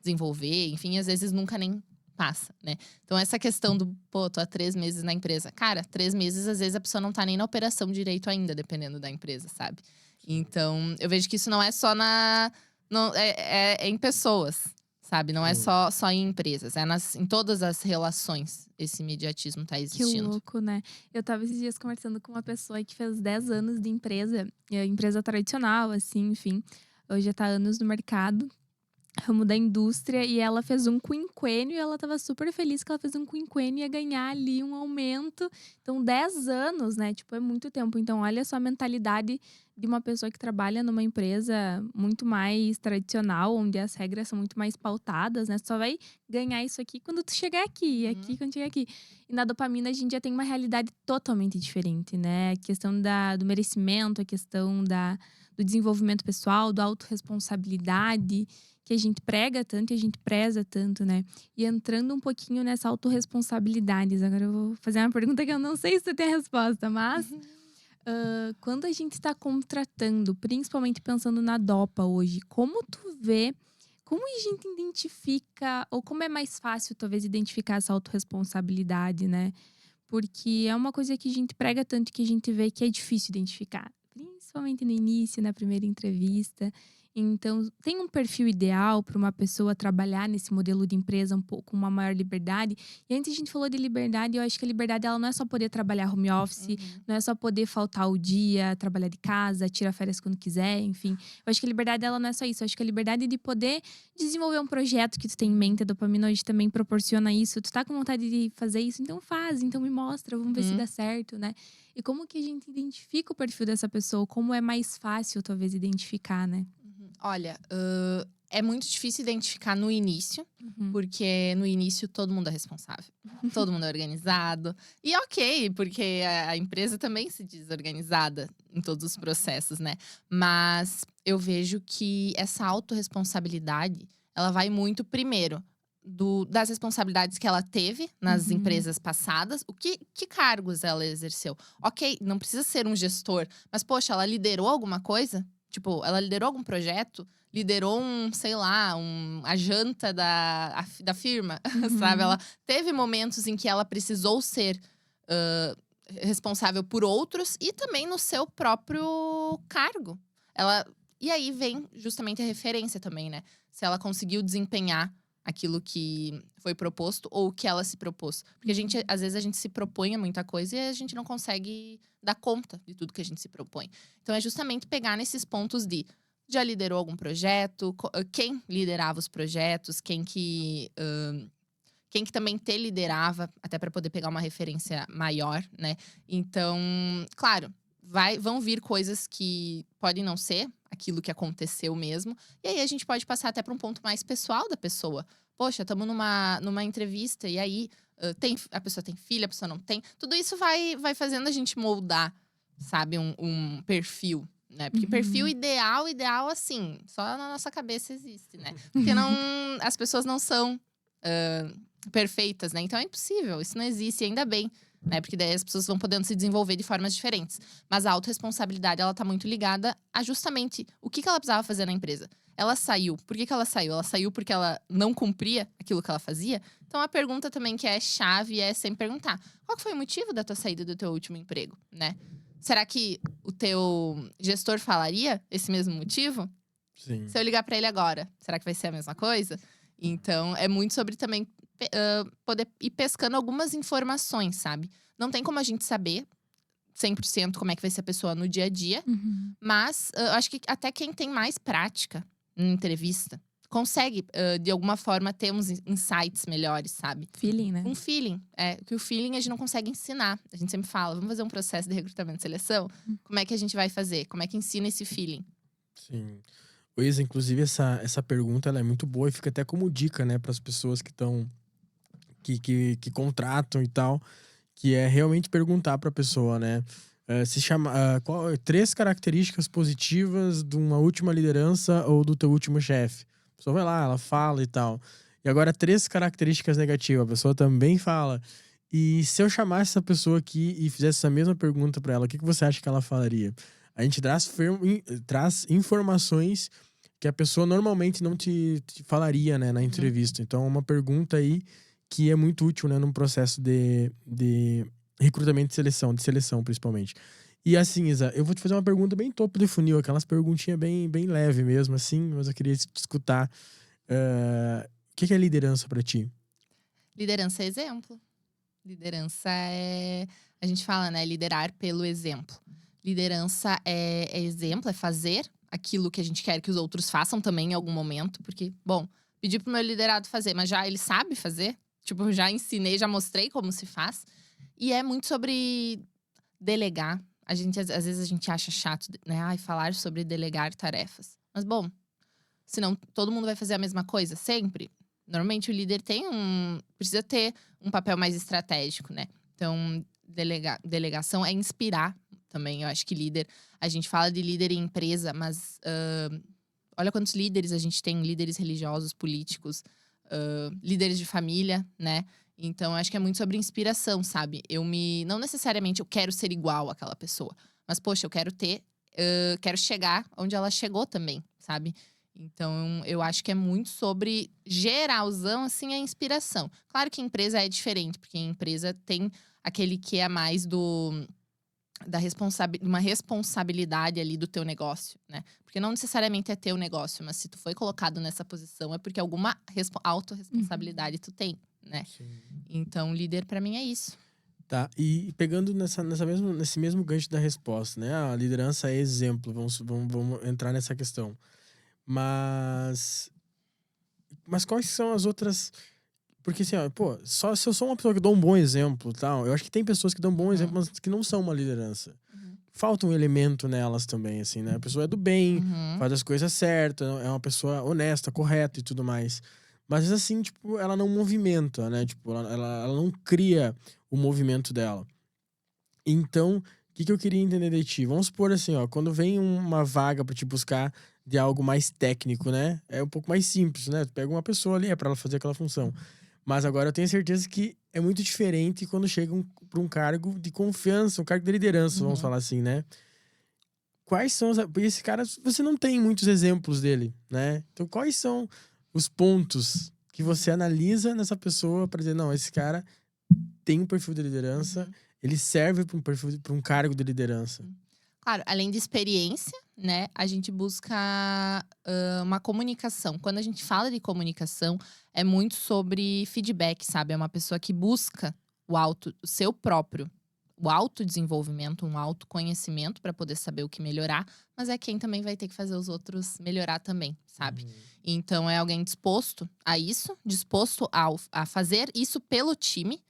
desenvolver, enfim, às vezes nunca nem passa, né? Então essa questão do, tô há 3 meses na empresa. Cara, 3 meses, às vezes a pessoa não tá nem na operação direito ainda, dependendo da empresa, sabe? Então, eu vejo que isso não é só é em pessoas, sabe? Não é só em empresas. É em todas as relações esse imediatismo tá existindo. Que louco, né? Eu tava esses dias conversando com uma pessoa que fez 10 anos de empresa tradicional, assim, enfim. Hoje já tá anos no mercado, ramo da indústria, e ela fez um quinquênio e ela tava super feliz que ela fez um quinquênio e ia ganhar ali um aumento. Então, 10 anos, né? Tipo, é muito tempo. Então, olha só a mentalidade de uma pessoa que trabalha numa empresa muito mais tradicional, onde as regras são muito mais pautadas, né? Tu só vai ganhar isso aqui quando tu chegar aqui, e aqui quando chegar aqui. E na dopamina, a gente já tem uma realidade totalmente diferente, né? A questão do merecimento, a questão do desenvolvimento pessoal, da autorresponsabilidade, que a gente prega tanto e a gente preza tanto, né? E entrando um pouquinho nessa autorresponsabilidade, agora eu vou fazer uma pergunta que eu não sei se você tem a resposta, mas quando a gente está contratando, principalmente pensando na Dopa hoje, como tu vê, como a gente identifica, ou como é mais fácil talvez identificar essa autorresponsabilidade, né? Porque é uma coisa que a gente prega tanto que a gente vê que é difícil identificar, principalmente no início, na primeira entrevista. Então, tem um perfil ideal para uma pessoa trabalhar nesse modelo de empresa um pouco com uma maior liberdade. E antes a gente falou de liberdade, eu acho que a liberdade ela não é só poder trabalhar home office, não é só poder faltar o dia, trabalhar de casa, tirar férias quando quiser, enfim. Eu acho que a liberdade ela não é só isso, eu acho que a liberdade de poder desenvolver um projeto que tu tem em mente, a dopamina hoje também proporciona isso. Tu tá com vontade de fazer isso, então faz, então me mostra, vamos ver se dá certo, né? E como que a gente identifica o perfil dessa pessoa? Como é mais fácil, talvez, identificar, né? Olha, é muito difícil identificar no início, Uhum. porque no início todo mundo é responsável. Todo mundo é organizado. E ok, porque a empresa também se diz organizada em todos os processos, né? Mas eu vejo que essa autorresponsabilidade, ela vai muito primeiro das responsabilidades que ela teve nas Uhum. empresas passadas. Que cargos ela exerceu? Ok, não precisa ser um gestor, mas poxa, ela liderou alguma coisa? Tipo, ela liderou algum projeto? Liderou sei lá, a janta da firma, sabe? Uhum. Ela teve momentos em que ela precisou ser responsável por outros e também no seu próprio cargo. E aí vem justamente a referência também, né? Se ela conseguiu desempenhar aquilo que foi proposto ou o que ela se propôs. Porque às vezes a gente se propõe a muita coisa e a gente não consegue dar conta de tudo que a gente se propõe. Então é justamente pegar nesses pontos de já liderou algum projeto, quem liderava os projetos, quem que também te liderava, até para poder pegar uma referência maior, né? Então, claro, vão vir coisas que podem não ser aquilo que aconteceu mesmo. E aí a gente pode passar até para um ponto mais pessoal da pessoa. Poxa, estamos numa entrevista e aí a pessoa tem filha, a pessoa não tem. Tudo isso vai fazendo a gente moldar, sabe, um perfil, né? Porque perfil ideal assim, só na nossa cabeça existe, né? Porque as pessoas não são perfeitas, né? Então é impossível, isso não existe, e ainda bem, né? Porque daí as pessoas vão podendo se desenvolver de formas diferentes. Mas a autorresponsabilidade, ela tá muito ligada a justamente o que ela precisava fazer na empresa. Ela saiu. Por que ela saiu? Ela saiu porque ela não cumpria aquilo que ela fazia? Então a pergunta também que é chave é sempre perguntar: qual que foi o motivo da tua saída do teu último emprego, né? Será que o teu gestor falaria esse mesmo motivo? Sim. Se eu ligar pra ele agora, será que vai ser a mesma coisa? Então, é muito sobre também poder ir pescando algumas informações, sabe? Não tem como a gente saber 100% como é que vai ser a pessoa no dia a dia. Uhum. Mas eu acho que até quem tem mais prática em entrevista consegue, de alguma forma, ter uns insights melhores, sabe? Feeling, né? Um feeling. Que o feeling a gente não consegue ensinar. A gente sempre fala, vamos fazer um processo de recrutamento e seleção? Como é que a gente vai fazer? Como é que ensina esse feeling? Sim. Isa, inclusive, essa pergunta ela é muito boa e fica até como dica, né, para as pessoas que estão que contratam e tal, que é realmente perguntar para a pessoa, né? Se chama 3 características positivas de uma última liderança ou do teu último chefe. A pessoa vai lá, ela fala e tal. E agora 3 características negativas, a pessoa também fala. E se eu chamasse essa pessoa aqui e fizesse essa mesma pergunta para ela, o que você acha que ela falaria? A gente traz informações que a pessoa normalmente não te falaria, né, na entrevista. Então é uma pergunta aí que é muito útil, né, num processo de recrutamento de seleção principalmente. E assim, Isa, eu vou te fazer uma pergunta bem topo de funil, aquelas perguntinhas bem leve mesmo, assim, mas eu queria te escutar. O que é liderança pra ti? Liderança é exemplo. Liderança é… A gente fala, né? Liderar pelo exemplo. Liderança é exemplo, é fazer aquilo que a gente quer que os outros façam também em algum momento. Porque, bom, pedi pro meu liderado fazer, mas já ele sabe fazer. Tipo, eu já ensinei, já mostrei como se faz. E é muito sobre delegar. Às vezes a gente acha chato, né? Falar sobre delegar tarefas. Mas, bom, senão todo mundo vai fazer a mesma coisa sempre. Normalmente o líder precisa ter um papel mais estratégico, né? Então, delegação é inspirar também. Eu acho que a gente fala de líder em empresa, mas olha quantos líderes a gente tem, líderes religiosos, políticos, líderes de família, né? Então, eu acho que é muito sobre inspiração, sabe? Não necessariamente eu quero ser igual àquela pessoa, mas, poxa, eu quero chegar onde ela chegou também, sabe? Então, eu acho que é muito sobre geralzão, assim, a inspiração. Claro que empresa é diferente, porque em empresa tem aquele que é mais uma responsabilidade ali do teu negócio, né? Porque não necessariamente é teu negócio, mas se tu foi colocado nessa posição é porque alguma autorresponsabilidade tu tem, né? Sim. Então, líder pra mim é isso. Tá, e pegando nesse mesmo gancho da resposta, né? A liderança é exemplo, vamos entrar nessa questão. Mas quais são as outras… Porque assim, ó, só se eu sou uma pessoa que dou um bom exemplo, tal, eu acho que tem pessoas que dão um bom exemplo, mas que não são uma liderança. falta um elemento nelas também, assim, né? A pessoa é do bem, Uhum. faz as coisas certas, é uma pessoa honesta, correta e tudo mais. Mas assim, tipo, ela não movimenta, né? Tipo, ela não cria o movimento dela. Então, o que eu queria entender de ti? Vamos supor assim, ó, quando vem uma vaga pra te buscar de algo mais técnico, né? É um pouco mais simples, né? Tu pega uma pessoa ali, é pra ela fazer aquela função. Mas agora eu tenho certeza que é muito diferente quando chega pra um cargo de confiança, um cargo de liderança, vamos Uhum. falar assim, né? Quais são porque esse cara, você não tem muitos exemplos dele, né? Então, quais são os pontos que você analisa nessa pessoa pra dizer, não, esse cara tem um perfil de liderança, ele serve para um perfil, para um cargo de liderança. Claro, além de experiência, né, a gente busca uma comunicação. Quando a gente fala de comunicação, é muito sobre feedback, sabe? É uma pessoa que busca o seu próprio, o autodesenvolvimento, um autoconhecimento para poder saber o que melhorar, mas é quem também vai ter que fazer os outros melhorar também, sabe? Então é alguém disposto a isso, disposto a fazer isso pelo time,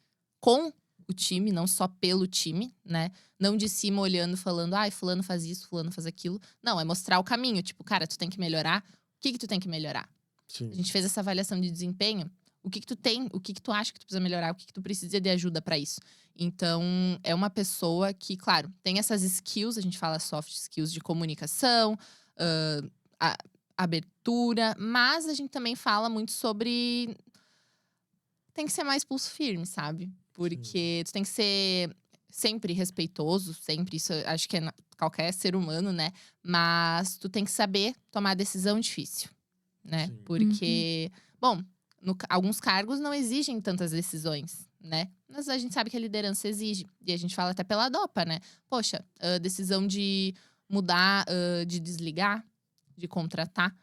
com o time, não só pelo time, né? Não de cima olhando, falando, ai, fulano faz isso, fulano faz aquilo. Não, é mostrar o caminho. Tipo, cara, tu tem que melhorar. O que tu tem que melhorar? Sim. A gente fez essa avaliação de desempenho. O que tu tem, o que tu acha que tu precisa melhorar, o que tu precisa de ajuda pra isso. Então, é uma pessoa que, claro, tem essas skills, a gente fala soft skills de comunicação, abertura, mas a gente também fala muito sobre… Tem que ser mais pulso firme, sabe? Porque tu tem que ser sempre respeitoso, sempre. Isso eu acho que é qualquer ser humano, né? Mas tu tem que saber tomar decisão difícil, né? Sim. Porque, bom, alguns cargos não exigem tantas decisões, né? Mas a gente sabe que a liderança exige. E a gente fala até pela DOPA, né? Poxa, a decisão de mudar, de desligar, de contratar.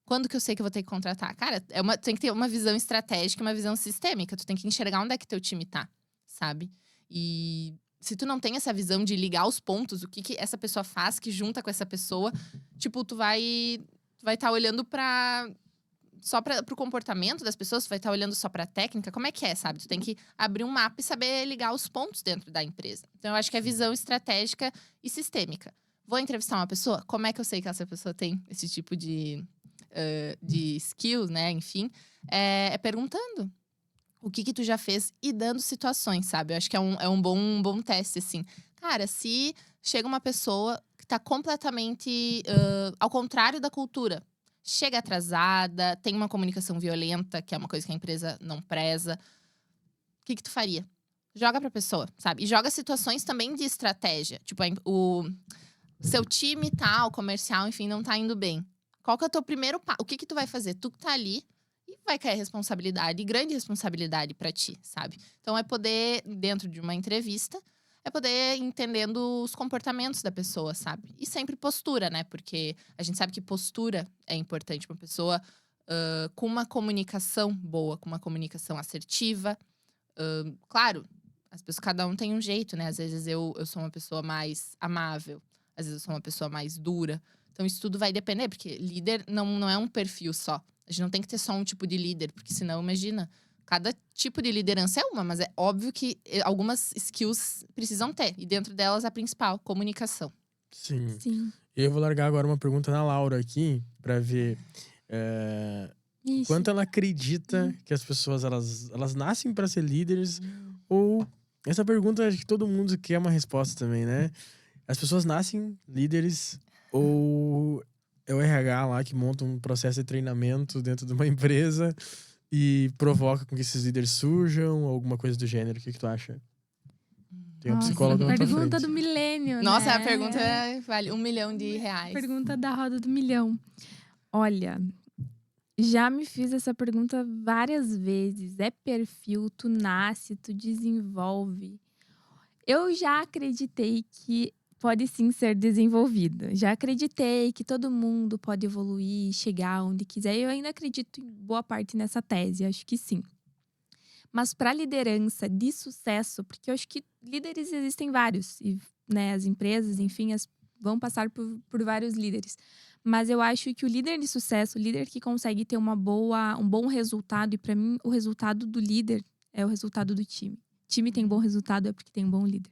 Quando que eu sei que eu vou ter que contratar? Cara, tem que ter uma visão estratégica, uma visão sistêmica. Tu tem que enxergar onde é que teu time tá, sabe? E se tu não tem essa visão de ligar os pontos, o que essa pessoa faz, que junta com essa pessoa, tipo, tu vai estar olhando só pro comportamento das pessoas, tu vai estar olhando só pra técnica. Como é que é, sabe? Tu tem que abrir um mapa e saber ligar os pontos dentro da empresa. Então, eu acho que é visão estratégica e sistêmica. Vou entrevistar uma pessoa? Como é que eu sei que essa pessoa tem esse tipo de skills, né? Enfim, é perguntando o que tu já fez e dando situações, sabe? Eu acho que é um bom teste, assim. Cara, se chega uma pessoa que tá completamente ao contrário da cultura, chega atrasada, tem uma comunicação violenta, que é uma coisa que a empresa não preza, o que tu faria? Joga pra pessoa, sabe? E joga situações também de estratégia. Tipo, o seu time tal, comercial, enfim, não tá indo bem. Qual que é o teu primeiro passo? O que tu vai fazer? Tu que tá ali e vai cair responsabilidade, grande responsabilidade pra ti, sabe? Então é poder, dentro de uma entrevista, é poder ir entendendo os comportamentos da pessoa, sabe? E sempre postura, né? Porque a gente sabe que postura é importante. Uma pessoa com uma comunicação boa, com uma comunicação assertiva. Claro, as pessoas, cada um tem um jeito, né? Às vezes eu sou uma pessoa mais amável, às vezes eu sou uma pessoa mais dura. Então, isso tudo vai depender, porque líder não é um perfil só. A gente não tem que ter só um tipo de líder, porque senão, imagina, cada tipo de liderança é uma, mas é óbvio que algumas skills precisam ter. E dentro delas, a principal, comunicação. Sim. Sim. Eu vou largar agora uma pergunta na Laura aqui, pra ver quanto ela acredita que as pessoas, elas nascem pra ser líderes, ou… Essa pergunta, acho que todo mundo quer uma resposta também, né? As pessoas nascem líderes, ou é o RH lá que monta um processo de treinamento dentro de uma empresa e provoca com que esses líderes surjam, ou alguma coisa do gênero. O que tu acha? Tem uma Nossa, psicóloga na tua pergunta frente. do milênio, Nossa, né? a pergunta vale R$1 milhão. Pergunta da roda do milhão. Olha, já me fiz essa pergunta várias vezes. É perfil, tu nasce, tu desenvolve. Eu já acreditei que pode sim ser desenvolvida. Já acreditei que todo mundo pode evoluir, chegar onde quiser. Eu ainda acredito em boa parte nessa tese, acho que sim. Mas para liderança de sucesso, porque eu acho que líderes existem vários, e né, as empresas, enfim, vão passar por vários líderes. Mas eu acho que o líder de sucesso, o líder que consegue ter um bom resultado, e para mim o resultado do líder é o resultado do time. O time tem bom resultado é porque tem um bom líder.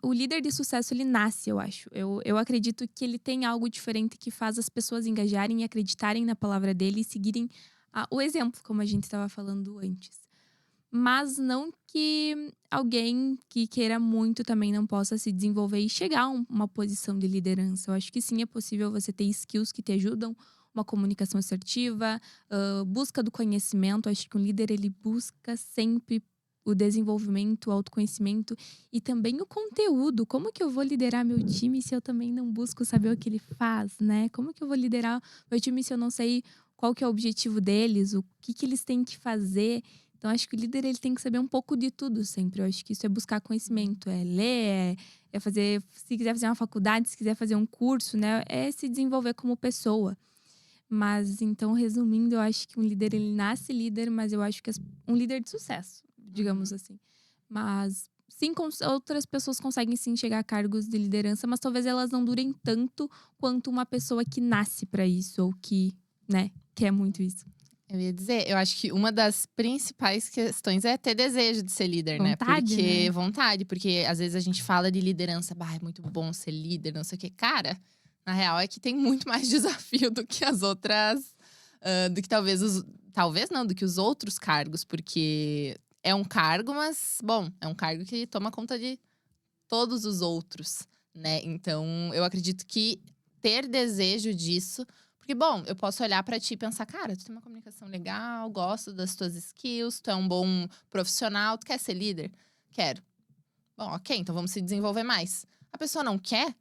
O líder de sucesso, ele nasce, eu acho. Eu acredito que ele tem algo diferente que faz as pessoas engajarem e acreditarem na palavra dele e seguirem o exemplo, como a gente estava falando antes. Mas não que alguém que queira muito também não possa se desenvolver e chegar a uma posição de liderança. Eu acho que sim, é possível você ter skills que te ajudam, uma comunicação assertiva, busca do conhecimento. Eu acho que um líder, ele busca sempre o desenvolvimento, o autoconhecimento e também o conteúdo. Como que eu vou liderar meu time se eu também não busco saber o que ele faz, né? Como que eu vou liderar meu time se eu não sei qual que é o objetivo deles, o que eles têm que fazer? Então, acho que o líder, ele tem que saber um pouco de tudo sempre. Eu acho que isso é buscar conhecimento, é ler, é fazer… Se quiser fazer uma faculdade, se quiser fazer um curso, né? É se desenvolver como pessoa. Mas, então, resumindo, eu acho que um líder, ele nasce líder, mas eu acho que um líder de sucesso, digamos assim. Mas, sim, outras pessoas conseguem, sim, chegar a cargos de liderança, mas talvez elas não durem tanto quanto uma pessoa que nasce para isso, ou que, né, quer muito isso. Eu ia dizer, eu acho que uma das principais questões é ter desejo de ser líder, Vontade, né? né? Vontade, porque às vezes a gente fala de liderança, é muito bom ser líder, não sei o quê. Cara, na real é que tem muito mais desafio do que as outras, do que do que os outros cargos, porque é um cargo, mas, bom, é um cargo que toma conta de todos os outros, né? Então, eu acredito que ter desejo disso… Porque, bom, eu posso olhar pra ti e pensar, cara, tu tem uma comunicação legal, gosto das tuas skills, tu é um bom profissional, tu quer ser líder? Quero. Bom, ok, então vamos se desenvolver mais. A pessoa não quer,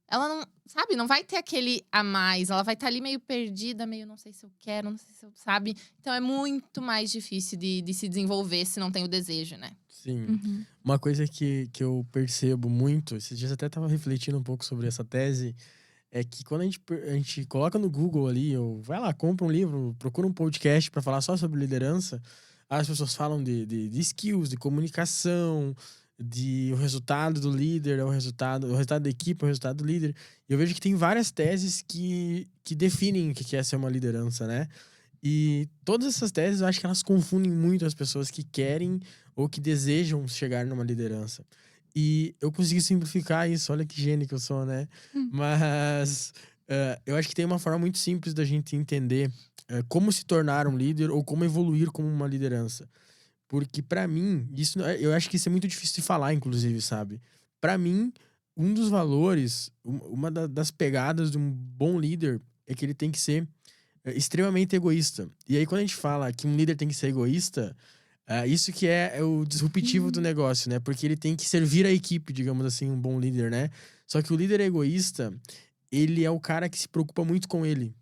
ela não, sabe, não vai ter aquele a mais, ela vai estar ali meio perdida, meio não sei se eu quero, não sei se eu, sabe? Então é muito mais difícil de se desenvolver se não tem o desejo, né? Sim. Uhum. Uma coisa que eu percebo muito, esses dias até tava refletindo um pouco sobre essa tese, é que quando a gente coloca no Google ali, ou vai lá, compra um livro, procura um podcast para falar só sobre liderança, as pessoas falam de skills, de comunicação, de o resultado do líder, o resultado da equipe, o resultado do líder. E eu vejo que tem várias teses que definem o que é ser uma liderança, né? E todas essas teses, eu acho que elas confundem muito as pessoas que querem ou que desejam chegar numa liderança. E eu consegui simplificar isso, olha que gênio que eu sou, né? Mas eu acho que tem uma forma muito simples da gente entender como se tornar um líder ou como evoluir como uma liderança. Porque pra mim, eu acho que isso é muito difícil de falar, inclusive, sabe? Pra mim, um dos valores, uma das pegadas de um bom líder é que ele tem que ser extremamente egoísta. E aí, quando a gente fala que um líder tem que ser egoísta, isso que é o disruptivo do negócio, né? Porque ele tem que servir a equipe, digamos assim, um bom líder, né? Só que o líder egoísta, ele é o cara que se preocupa muito com ele.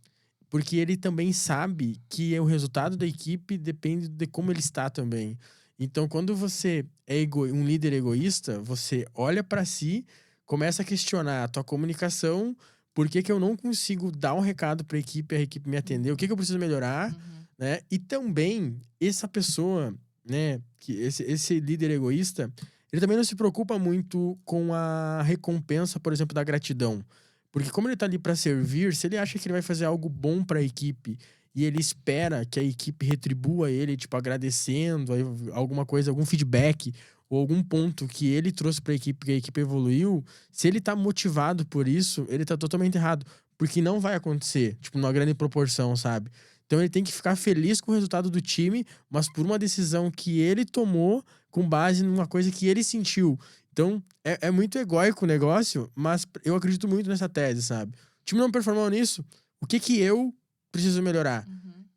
Porque ele também sabe que o resultado da equipe depende de como ele está também. Então, quando você é um líder egoísta, você olha pra si, começa a questionar a tua comunicação, por que eu não consigo dar um recado pra equipe, a equipe me atender, o que eu preciso melhorar, né? E também, essa pessoa, né, que esse líder egoísta, ele também não se preocupa muito com a recompensa, por exemplo, da gratidão. Porque como ele tá ali pra servir, se ele acha que ele vai fazer algo bom pra equipe e ele espera que a equipe retribua ele, tipo, agradecendo alguma coisa, algum feedback ou algum ponto que ele trouxe pra equipe, que a equipe evoluiu, se ele tá motivado por isso, ele tá totalmente errado. Porque não vai acontecer, tipo, numa grande proporção, sabe? Então ele tem que ficar feliz com o resultado do time, mas por uma decisão que ele tomou com base numa coisa que ele sentiu. Então, é muito egóico o negócio, mas eu acredito muito nessa tese, sabe? O time não performou nisso, o que eu preciso melhorar?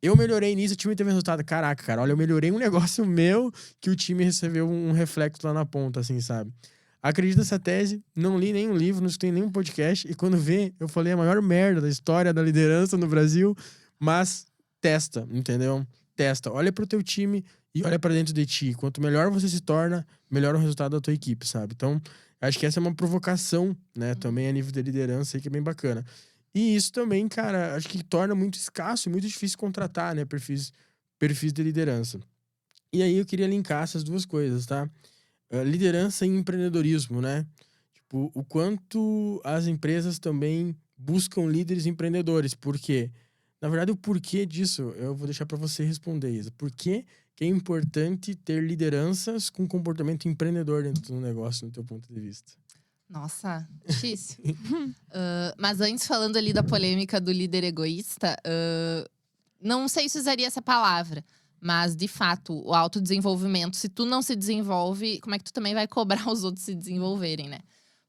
Eu melhorei nisso, o time teve resultado. Caraca, cara, olha, eu melhorei um negócio meu que o time recebeu um reflexo lá na ponta, assim, sabe? Acredito nessa tese, não li nenhum livro, não escutei nenhum podcast, e quando vê, eu falei a maior merda da história da liderança no Brasil, mas testa, entendeu? Testa, olha pro teu time e olha pra dentro de ti. Quanto melhor você se torna, melhor o resultado da tua equipe, sabe? Então, acho que essa é uma provocação, né? Também a nível de liderança aí, que é bem bacana. E isso também, cara, acho que torna muito escasso e muito difícil contratar, né? Perfis de liderança. E aí eu queria linkar essas duas coisas, tá? Liderança e empreendedorismo, né? Tipo, o quanto as empresas também buscam líderes empreendedores. Por quê? Na verdade, o porquê disso, eu vou deixar para você responder, Isa. Por que que é importante ter lideranças com comportamento empreendedor dentro do negócio, no teu ponto de vista? Nossa, difícil. Mas antes, falando ali da polêmica do líder egoísta, não sei se usaria essa palavra. Mas, de fato, o autodesenvolvimento, se tu não se desenvolve, como é que tu também vai cobrar os outros se desenvolverem, né?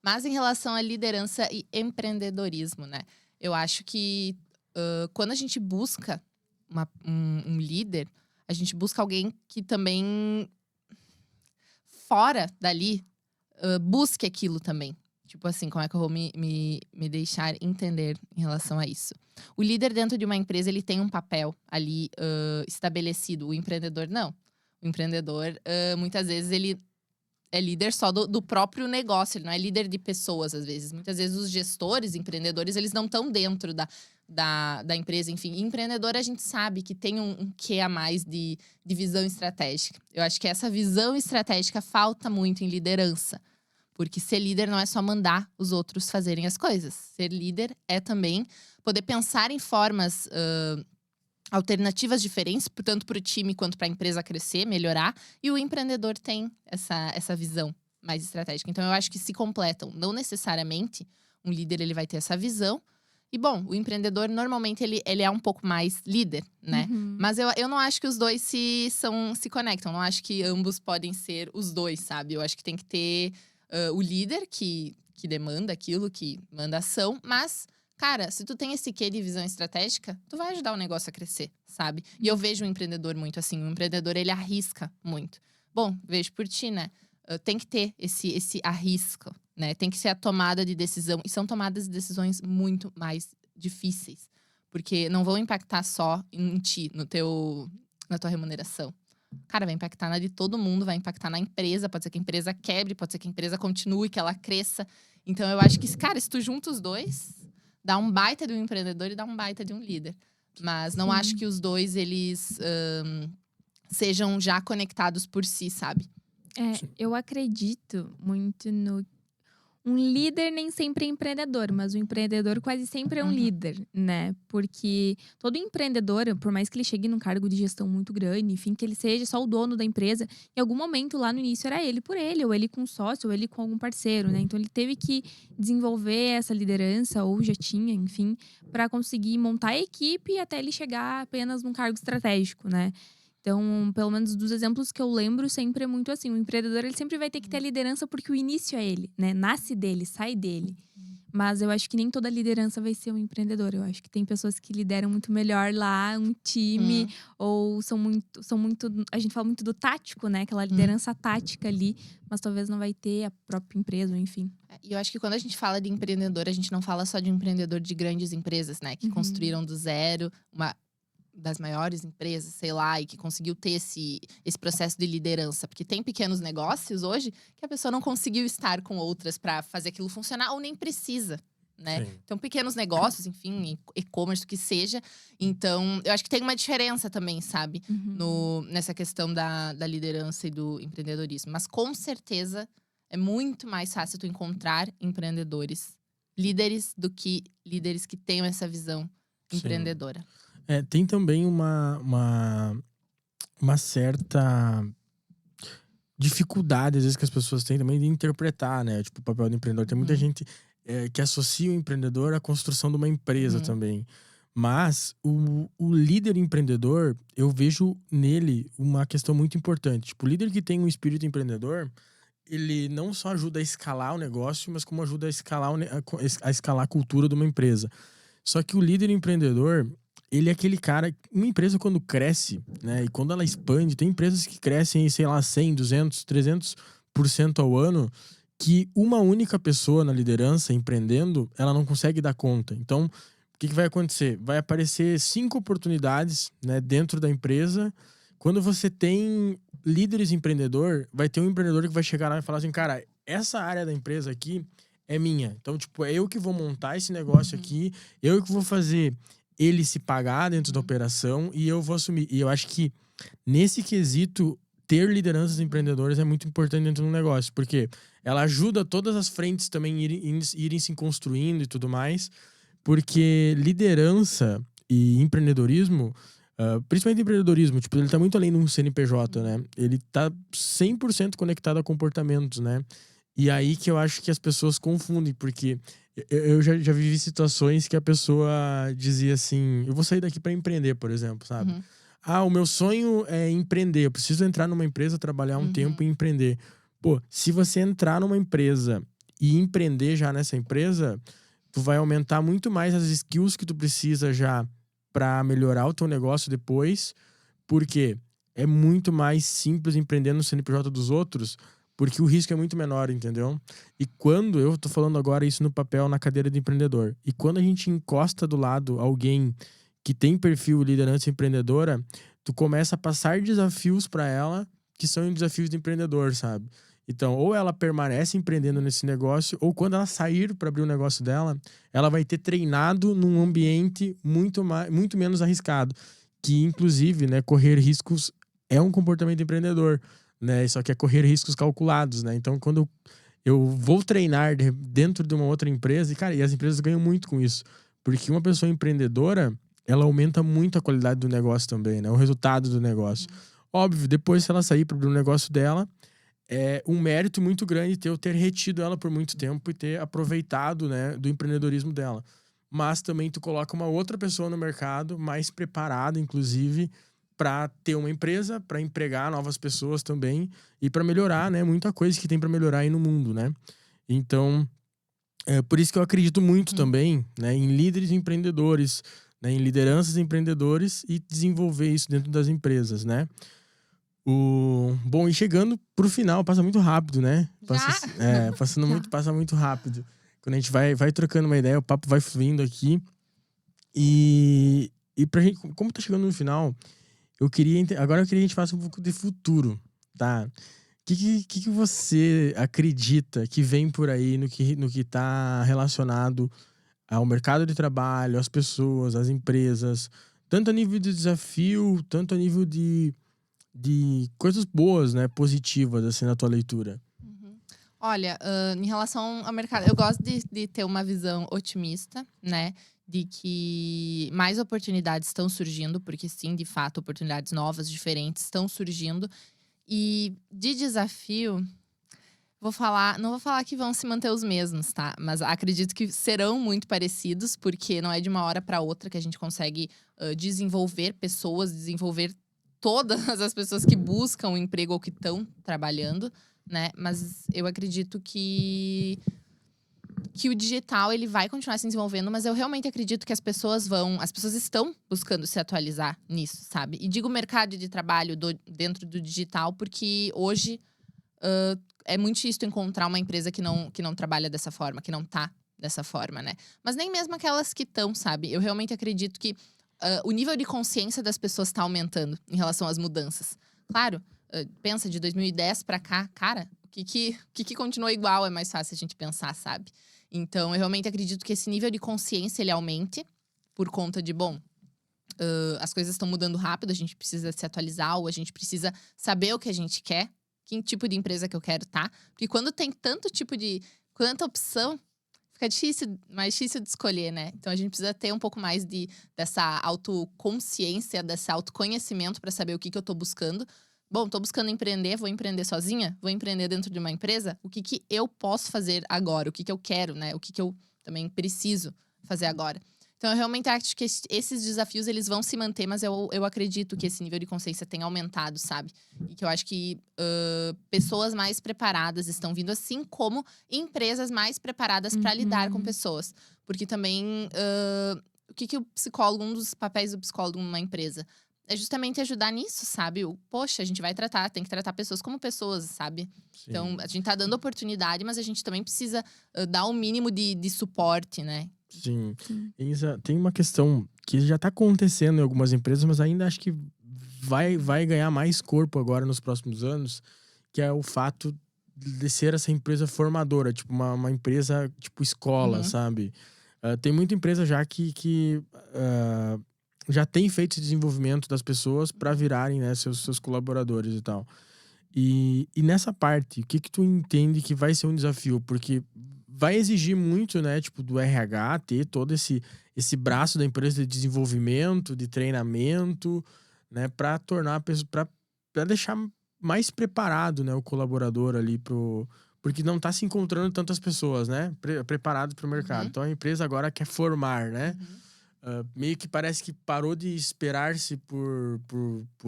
Mas em relação à liderança e empreendedorismo, né? Eu acho que quando a gente busca um líder, a gente busca alguém que também, fora dali, busque aquilo também. Tipo assim, como é que eu vou me deixar entender em relação a isso? O líder dentro de uma empresa, ele tem um papel ali estabelecido. O empreendedor, não. O empreendedor, muitas vezes, ele é líder só do próprio negócio. Ele não é líder de pessoas, às vezes. Muitas vezes, os gestores, empreendedores, eles não estão dentro da empresa. Enfim, e empreendedor, a gente sabe que tem um quê a mais de visão estratégica. Eu acho que essa visão estratégica falta muito em liderança. Porque ser líder não é só mandar os outros fazerem as coisas. Ser líder é também poder pensar em formas alternativas diferentes, tanto para o time quanto para a empresa crescer, melhorar. E o empreendedor tem essa visão mais estratégica. Então, eu acho que se completam. Não necessariamente um líder ele vai ter essa visão. E, bom, o empreendedor, normalmente, ele é um pouco mais líder, né? Uhum. Mas eu não acho que os dois se conectam. Não acho que ambos podem ser os dois, sabe? Eu acho que tem que ter o líder que demanda aquilo, que manda ação. Mas, cara, se tu tem esse quê de visão estratégica, tu vai ajudar o negócio a crescer, sabe? E eu vejo o empreendedor muito assim. O empreendedor, ele arrisca muito. Bom, vejo por ti, né? Tem que ter esse arrisco, né? Tem que ser a tomada de decisão. E são tomadas de decisões muito mais difíceis. Porque não vão impactar só em ti, na tua remuneração. Cara, vai impactar na de todo mundo, vai impactar na empresa. Pode ser que a empresa quebre, pode ser que a empresa continue, que ela cresça. Então, eu acho que, cara, se tu junta os dois, dá um baita de um empreendedor e dá um baita de um líder. Mas não acho que os dois, eles sejam já conectados por si, sabe? Eu acredito muito no… Um líder nem sempre é empreendedor, mas o empreendedor quase sempre é um líder, né? Porque todo empreendedor, por mais que ele chegue num cargo de gestão muito grande, enfim, que ele seja só o dono da empresa, em algum momento lá no início era ele por ele, ou ele com um sócio, ou ele com algum parceiro, né? Então ele teve que desenvolver essa liderança, ou já tinha, enfim, para conseguir montar a equipe até ele chegar apenas num cargo estratégico, né? Então, pelo menos dos exemplos que eu lembro, sempre é muito assim. O empreendedor, ele sempre vai ter que ter a liderança porque o início é ele, né? Nasce dele, sai dele. Mas eu acho que nem toda liderança vai ser um empreendedor. Eu acho que tem pessoas que lideram muito melhor lá, um time, ou são muito… A gente fala muito do tático, né? Aquela liderança tática ali, mas talvez não vai ter a própria empresa, enfim. E eu acho que quando a gente fala de empreendedor, a gente não fala só de empreendedor de grandes empresas, né? Que construíram do zero uma das maiores empresas, sei lá, e que conseguiu ter esse processo de liderança. Porque tem pequenos negócios hoje que a pessoa não conseguiu estar com outras para fazer aquilo funcionar ou nem precisa, né? Sim. Então, pequenos negócios, enfim, e-commerce, o que seja. Então, eu acho que tem uma diferença também, sabe? Nessa questão da liderança e do empreendedorismo. Mas, com certeza, é muito mais fácil tu encontrar empreendedores, líderes, do que líderes que tenham essa visão empreendedora. Tem também uma certa dificuldade, às vezes, que as pessoas têm também de interpretar, né? Tipo, o papel do empreendedor. Tem muita gente que associa o empreendedor à construção de uma empresa também. Mas o líder empreendedor, eu vejo nele uma questão muito importante. Tipo, o líder que tem um espírito empreendedor, ele não só ajuda a escalar o negócio, mas como ajuda a escalar a cultura de uma empresa. Só que o líder empreendedor, ele é aquele cara… Uma empresa, quando cresce, né? E quando ela expande, tem empresas que crescem, sei lá, 100, 200, 300% ao ano, que uma única pessoa na liderança, empreendendo, ela não consegue dar conta. Então, o que vai acontecer? Vai aparecer 5 oportunidades, né, dentro da empresa. Quando você tem líderes empreendedor, vai ter um empreendedor que vai chegar lá e falar assim, cara, essa área da empresa aqui é minha. Então, tipo, é eu que vou montar esse negócio aqui, eu que vou fazer ele se pagar dentro da operação e eu vou assumir. E eu acho que, nesse quesito, ter lideranças empreendedoras é muito importante dentro do negócio, porque ela ajuda todas as frentes também irem se construindo e tudo mais, porque liderança, E empreendedorismo, principalmente empreendedorismo, tipo, ele tá muito além de um CNPJ, né? Ele tá 100% conectado a comportamentos, né? E aí que eu acho que as pessoas confundem, porque eu já vivi situações que a pessoa dizia assim, eu vou sair daqui para empreender, por exemplo, sabe? Uhum. Ah, o meu sonho é empreender, eu preciso entrar numa empresa, trabalhar um tempo e empreender. Pô, se você entrar numa empresa e empreender já nessa empresa, tu vai aumentar muito mais as skills que tu precisa já para melhorar o teu negócio depois, porque é muito mais simples empreender no CNPJ dos outros, porque o risco é muito menor, entendeu? E quando, eu tô falando agora isso no papel, na cadeira de empreendedor, e quando a gente encosta do lado alguém que tem perfil liderança empreendedora, tu começa a passar desafios para ela que são desafios de empreendedor, sabe? Então, ou ela permanece empreendendo nesse negócio, ou quando ela sair para abrir o negócio dela, ela vai ter treinado num ambiente muito menos arriscado. Que, inclusive, né, correr riscos é um comportamento empreendedor, né? Só que é correr riscos calculados, né? Então, quando eu vou treinar dentro de uma outra empresa, e, cara, e as empresas ganham muito com isso. Porque uma pessoa empreendedora, ela aumenta muito a qualidade do negócio também, né? O resultado do negócio. Óbvio, depois, se ela sair para abrir o negócio dela, é um mérito muito grande eu ter retido ela por muito tempo e ter aproveitado, né, do empreendedorismo dela. Mas também tu coloca uma outra pessoa no mercado, mais preparada, inclusive, para ter uma empresa, para empregar novas pessoas também e para melhorar, né, muita coisa que tem para melhorar aí no mundo, né? Então, é por isso que eu acredito muito também, né, em líderes empreendedores, né, em lideranças empreendedores e desenvolver isso dentro das empresas, né? Bom, e chegando pro final, passa muito rápido, né? Passa muito rápido. Quando a gente vai trocando uma ideia, o papo vai fluindo aqui. E pra gente, como tá chegando no final, agora eu queria que a gente faça um pouco de futuro, tá? O que você acredita que vem por aí no que tá relacionado ao mercado de trabalho, às pessoas, às empresas, tanto a nível de desafio, tanto a nível de coisas boas, né? Positivas, assim, na tua leitura. Olha, em relação ao mercado, eu gosto de ter uma visão otimista, né? De que mais oportunidades estão surgindo, porque sim, de fato, oportunidades novas, diferentes estão surgindo. E de desafio, não vou falar que vão se manter os mesmos, tá? Mas acredito que serão muito parecidos, porque não é de uma hora para outra que a gente consegue desenvolver pessoas, desenvolver todas as pessoas que buscam um emprego ou que estão trabalhando, né? Mas eu acredito que o digital ele vai continuar se desenvolvendo, mas eu realmente acredito que as pessoas estão buscando se atualizar nisso, sabe? E digo mercado de trabalho dentro do digital, porque hoje é muito difícil encontrar uma empresa que não trabalha dessa forma, que não tá dessa forma, né? Mas nem mesmo aquelas que estão, sabe? Eu realmente acredito que o nível de consciência das pessoas está aumentando em relação às mudanças. Claro, pensa de 2010 para cá, cara, o que continuou igual é mais fácil a gente pensar, sabe? Então, eu realmente acredito que esse nível de consciência ele aumente por conta de, as coisas estão mudando rápido, a gente precisa se atualizar ou a gente precisa saber o que a gente quer, que tipo de empresa que eu quero tá. Porque quando tem tanta opção, fica mais difícil de escolher, né? Então a gente precisa ter um pouco mais dessa autoconsciência, desse autoconhecimento para saber o que eu tô buscando. Bom, tô buscando empreender, vou empreender sozinha? Vou empreender dentro de uma empresa? O que eu posso fazer agora? O que eu quero, né? O que eu também preciso fazer agora? Então, eu realmente acho que esses desafios, eles vão se manter, mas eu acredito que esse nível de consciência tem aumentado, sabe? E que eu acho que pessoas mais preparadas estão vindo, assim como empresas mais preparadas para lidar com pessoas. Porque também, um dos papéis do psicólogo numa empresa é justamente ajudar nisso, sabe? Poxa, a gente tem que tratar pessoas como pessoas, sabe? Sim. Então, a gente tá dando oportunidade, mas a gente também precisa dar um mínimo de suporte, né? Sim. Isa, tem uma questão que já tá acontecendo em algumas empresas, mas ainda acho que vai ganhar mais corpo agora nos próximos anos, que é o fato de ser essa empresa formadora, tipo uma empresa tipo escola, sabe? Tem muita empresa já que já tem feito esse desenvolvimento das pessoas para virarem, né, seus colaboradores e tal. E nessa parte, o que tu entende que vai ser um desafio? Porque vai exigir muito, né, tipo, do RH ter todo esse esse braço da empresa de desenvolvimento, de treinamento, né, para tornar a pessoa, para deixar mais preparado, né, o colaborador ali porque não tá se encontrando tantas pessoas, né, preparado para o mercado. Uhum. Então a empresa agora quer formar, né? Uhum. Meio que parece que parou de esperar-se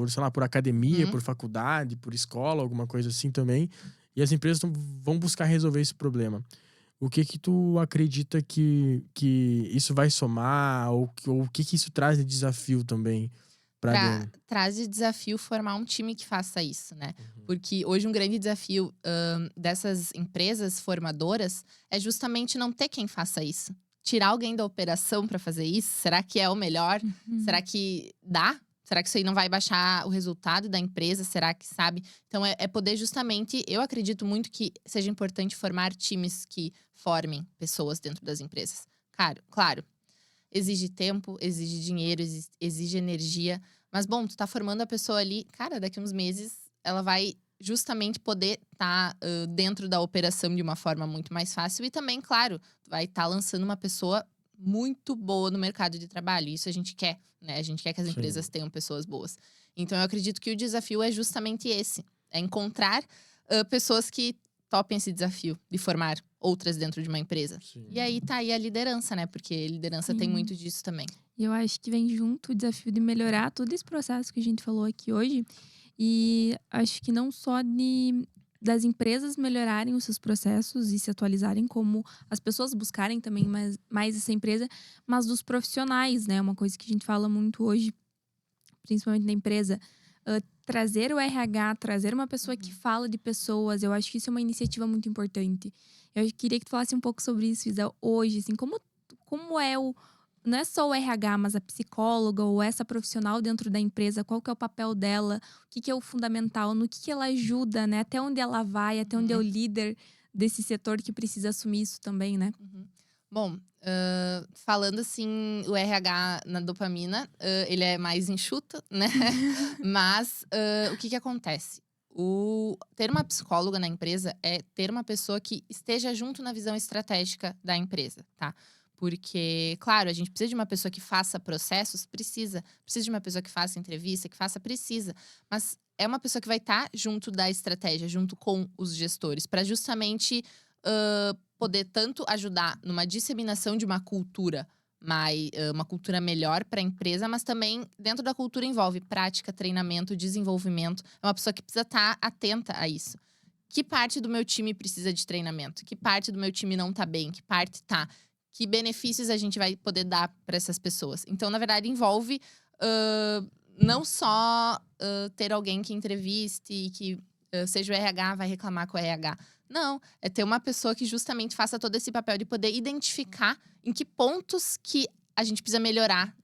sei lá, por academia, Uhum. por faculdade, por escola, alguma coisa assim também. E as empresas vão buscar resolver esse problema. O que tu acredita que isso vai somar? Ou o que isso traz de desafio também para dentro? Traz de desafio formar um time que faça isso, né? Uhum. Porque hoje um grande desafio dessas empresas formadoras é justamente não ter quem faça isso. Tirar alguém da operação para fazer isso, será que é o melhor? Será que dá? Será que isso aí não vai baixar o resultado da empresa? Será que sabe? Então é poder justamente, eu acredito muito que seja importante formar times que formem pessoas dentro das empresas. Claro, exige tempo, exige dinheiro, exige energia. Mas, bom, tu tá formando a pessoa ali, cara, daqui uns meses ela vai justamente poder estar dentro da operação de uma forma muito mais fácil. E também, claro, tu vai estar lançando uma pessoa muito boa no mercado de trabalho. Isso a gente quer, né? A gente quer que as Sim. empresas tenham pessoas boas. Então, eu acredito que o desafio é justamente esse. É encontrar pessoas que topem esse desafio de formar outras dentro de uma empresa. Sim. E aí tá aí a liderança, né? Porque liderança tem Sim. muito disso também. E eu acho que vem junto o desafio de melhorar todo esse processo que a gente falou aqui hoje. E acho que não só das empresas melhorarem os seus processos e se atualizarem, como as pessoas buscarem também mais essa empresa, mas dos profissionais, né? Uma coisa que a gente fala muito hoje, principalmente na empresa, trazer o RH, trazer uma pessoa que fala de pessoas, eu acho que isso é uma iniciativa muito importante. Eu queria que tu falasse um pouco sobre isso, Isa, hoje, assim, como é não é só o RH, mas a psicóloga ou essa profissional dentro da empresa, qual que é o papel dela, o que é o fundamental, no que ela ajuda, né? Até onde ela vai, até onde é o líder desse setor que precisa assumir isso também, né? Bom, falando assim, o RH na dopamina, ele é mais enxuto, né? Mas o que acontece? Ter uma psicóloga na empresa é ter uma pessoa que esteja junto na visão estratégica da empresa, tá? Porque, claro, a gente precisa de uma pessoa que faça processos, precisa. Precisa de uma pessoa que faça entrevista, precisa. Mas é uma pessoa que vai estar junto da estratégia, junto com os gestores, para justamente poder tanto ajudar numa disseminação de uma cultura uma cultura melhor para a empresa, mas também dentro da cultura envolve prática, treinamento, desenvolvimento. É uma pessoa que precisa estar atenta a isso. Que parte do meu time precisa de treinamento? Que parte do meu time não tá bem? Que parte tá? Que benefícios a gente vai poder dar para essas pessoas? Então, na verdade, envolve não só ter alguém que entreviste e que seja o RH, vai reclamar com o RH. Não, é ter uma pessoa que justamente faça todo esse papel de poder identificar em que pontos que a gente precisa melhorar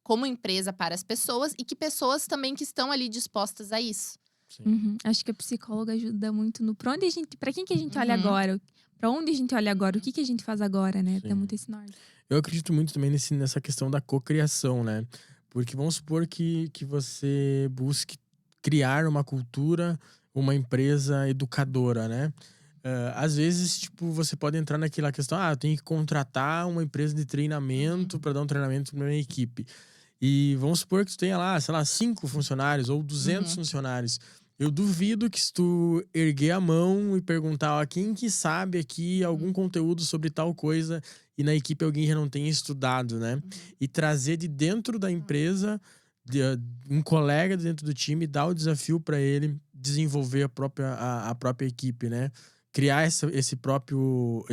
como empresa para as pessoas e que pessoas também que estão ali dispostas a isso. Acho que a psicóloga ajuda muito no pra quem que a gente olha agora, pra onde a gente olha agora, o que a gente faz agora, né? Tem muito esse norte. Eu acredito muito também nessa questão da cocriação, né? Porque vamos supor que você busque criar uma cultura, uma empresa educadora, né? Às vezes, tipo, você pode entrar naquela questão, eu tenho que contratar uma empresa de treinamento para dar um treinamento para minha equipe. E vamos supor que tu tenha lá, sei lá, 5 funcionários ou 200 funcionários. Eu duvido que se tu erguer a mão e perguntar, quem que sabe aqui algum conteúdo sobre tal coisa e na equipe alguém já não tenha estudado, né? E trazer de dentro da empresa um colega dentro do time, dar o desafio para ele desenvolver a própria equipe, né? Criar esse próprio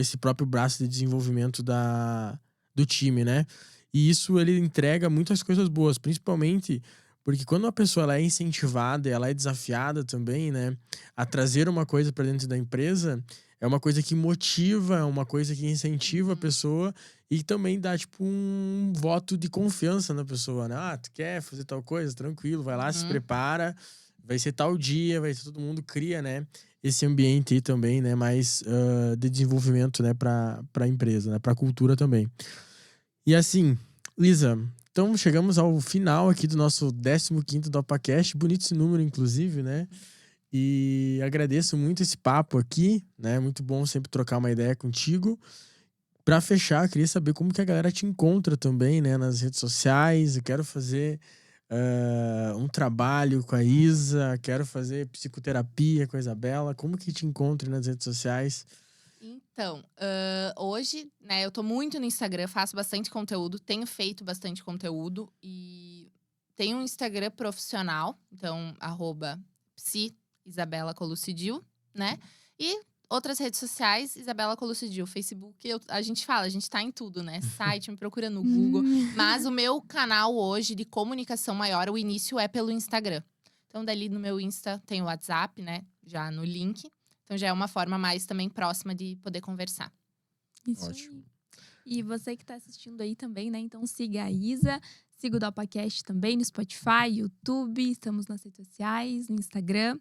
braço de desenvolvimento do time, né? E isso ele entrega muitas coisas boas, principalmente porque quando uma pessoa ela é incentivada, ela é desafiada também, né, a trazer uma coisa para dentro da empresa, é uma coisa que motiva, é uma coisa que incentiva a pessoa e também dá tipo um voto de confiança na pessoa, né? Tu quer fazer tal coisa? Tranquilo, vai lá, se prepara, vai ser tal dia, vai ser todo mundo cria, né, esse ambiente aí também, né, mais de desenvolvimento, né, para a empresa, né, para a cultura também. E assim, Lisa, então chegamos ao final aqui do nosso 15º DopaCast, bonito esse número inclusive, né? E agradeço muito esse papo aqui, né? Muito bom sempre trocar uma ideia contigo. Pra fechar, queria saber como que a galera te encontra também, né? Nas redes sociais. Eu quero fazer um trabalho com a Isa, quero fazer psicoterapia com a Isabela. Como que te encontra nas redes sociais? Então, hoje, né, eu tô muito no Instagram, faço bastante conteúdo, tenho feito bastante conteúdo e tenho um Instagram profissional, então, @psi_Isabela Colucidil, né? E outras redes sociais, Isabela Colucidil, Facebook, a gente tá em tudo, né? Site, me procura no Google. Mas o meu canal hoje de comunicação maior, o início é pelo Instagram. Então, dali no meu Insta tem o WhatsApp, né? Já no link. Então, já é uma forma mais também próxima de poder conversar. Isso Ótimo. aí. E você que tá assistindo aí também, né? Então siga a Isa, siga o DopaCast também no Spotify, YouTube, estamos nas redes sociais, no Instagram.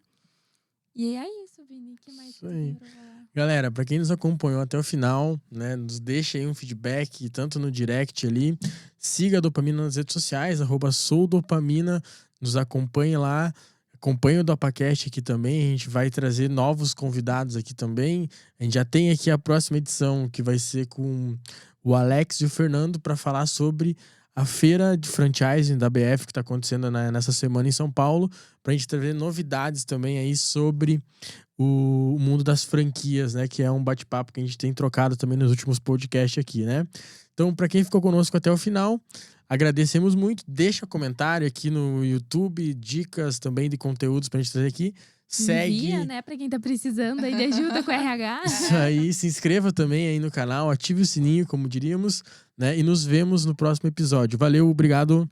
E é isso, Vini. O que mais Isso você aí. tem pra falar? Galera, pra quem nos acompanhou até o final, né, nos deixa aí um feedback, tanto no direct ali. Siga a Dopamina nas redes sociais, @soudopamina. Nos acompanhe lá. Acompanhe o DopaCast aqui também. A gente vai trazer novos convidados aqui também. A gente já tem aqui a próxima edição, que vai ser com o Alex e o Fernando, para falar sobre a feira de franchising da BF que está acontecendo nessa semana em São Paulo, para a gente trazer novidades também aí sobre o mundo das franquias, né? Que é um bate-papo que a gente tem trocado também nos últimos podcasts aqui, né? Então, para quem ficou conosco até o final, agradecemos muito. Deixa comentário aqui no YouTube, dicas também de conteúdos pra gente trazer aqui. Segue. Envia, né? Pra quem tá precisando aí de ajuda com RH. Isso aí, se inscreva também aí no canal, ative o sininho, como diríamos, né? E nos vemos no próximo episódio. Valeu, obrigado.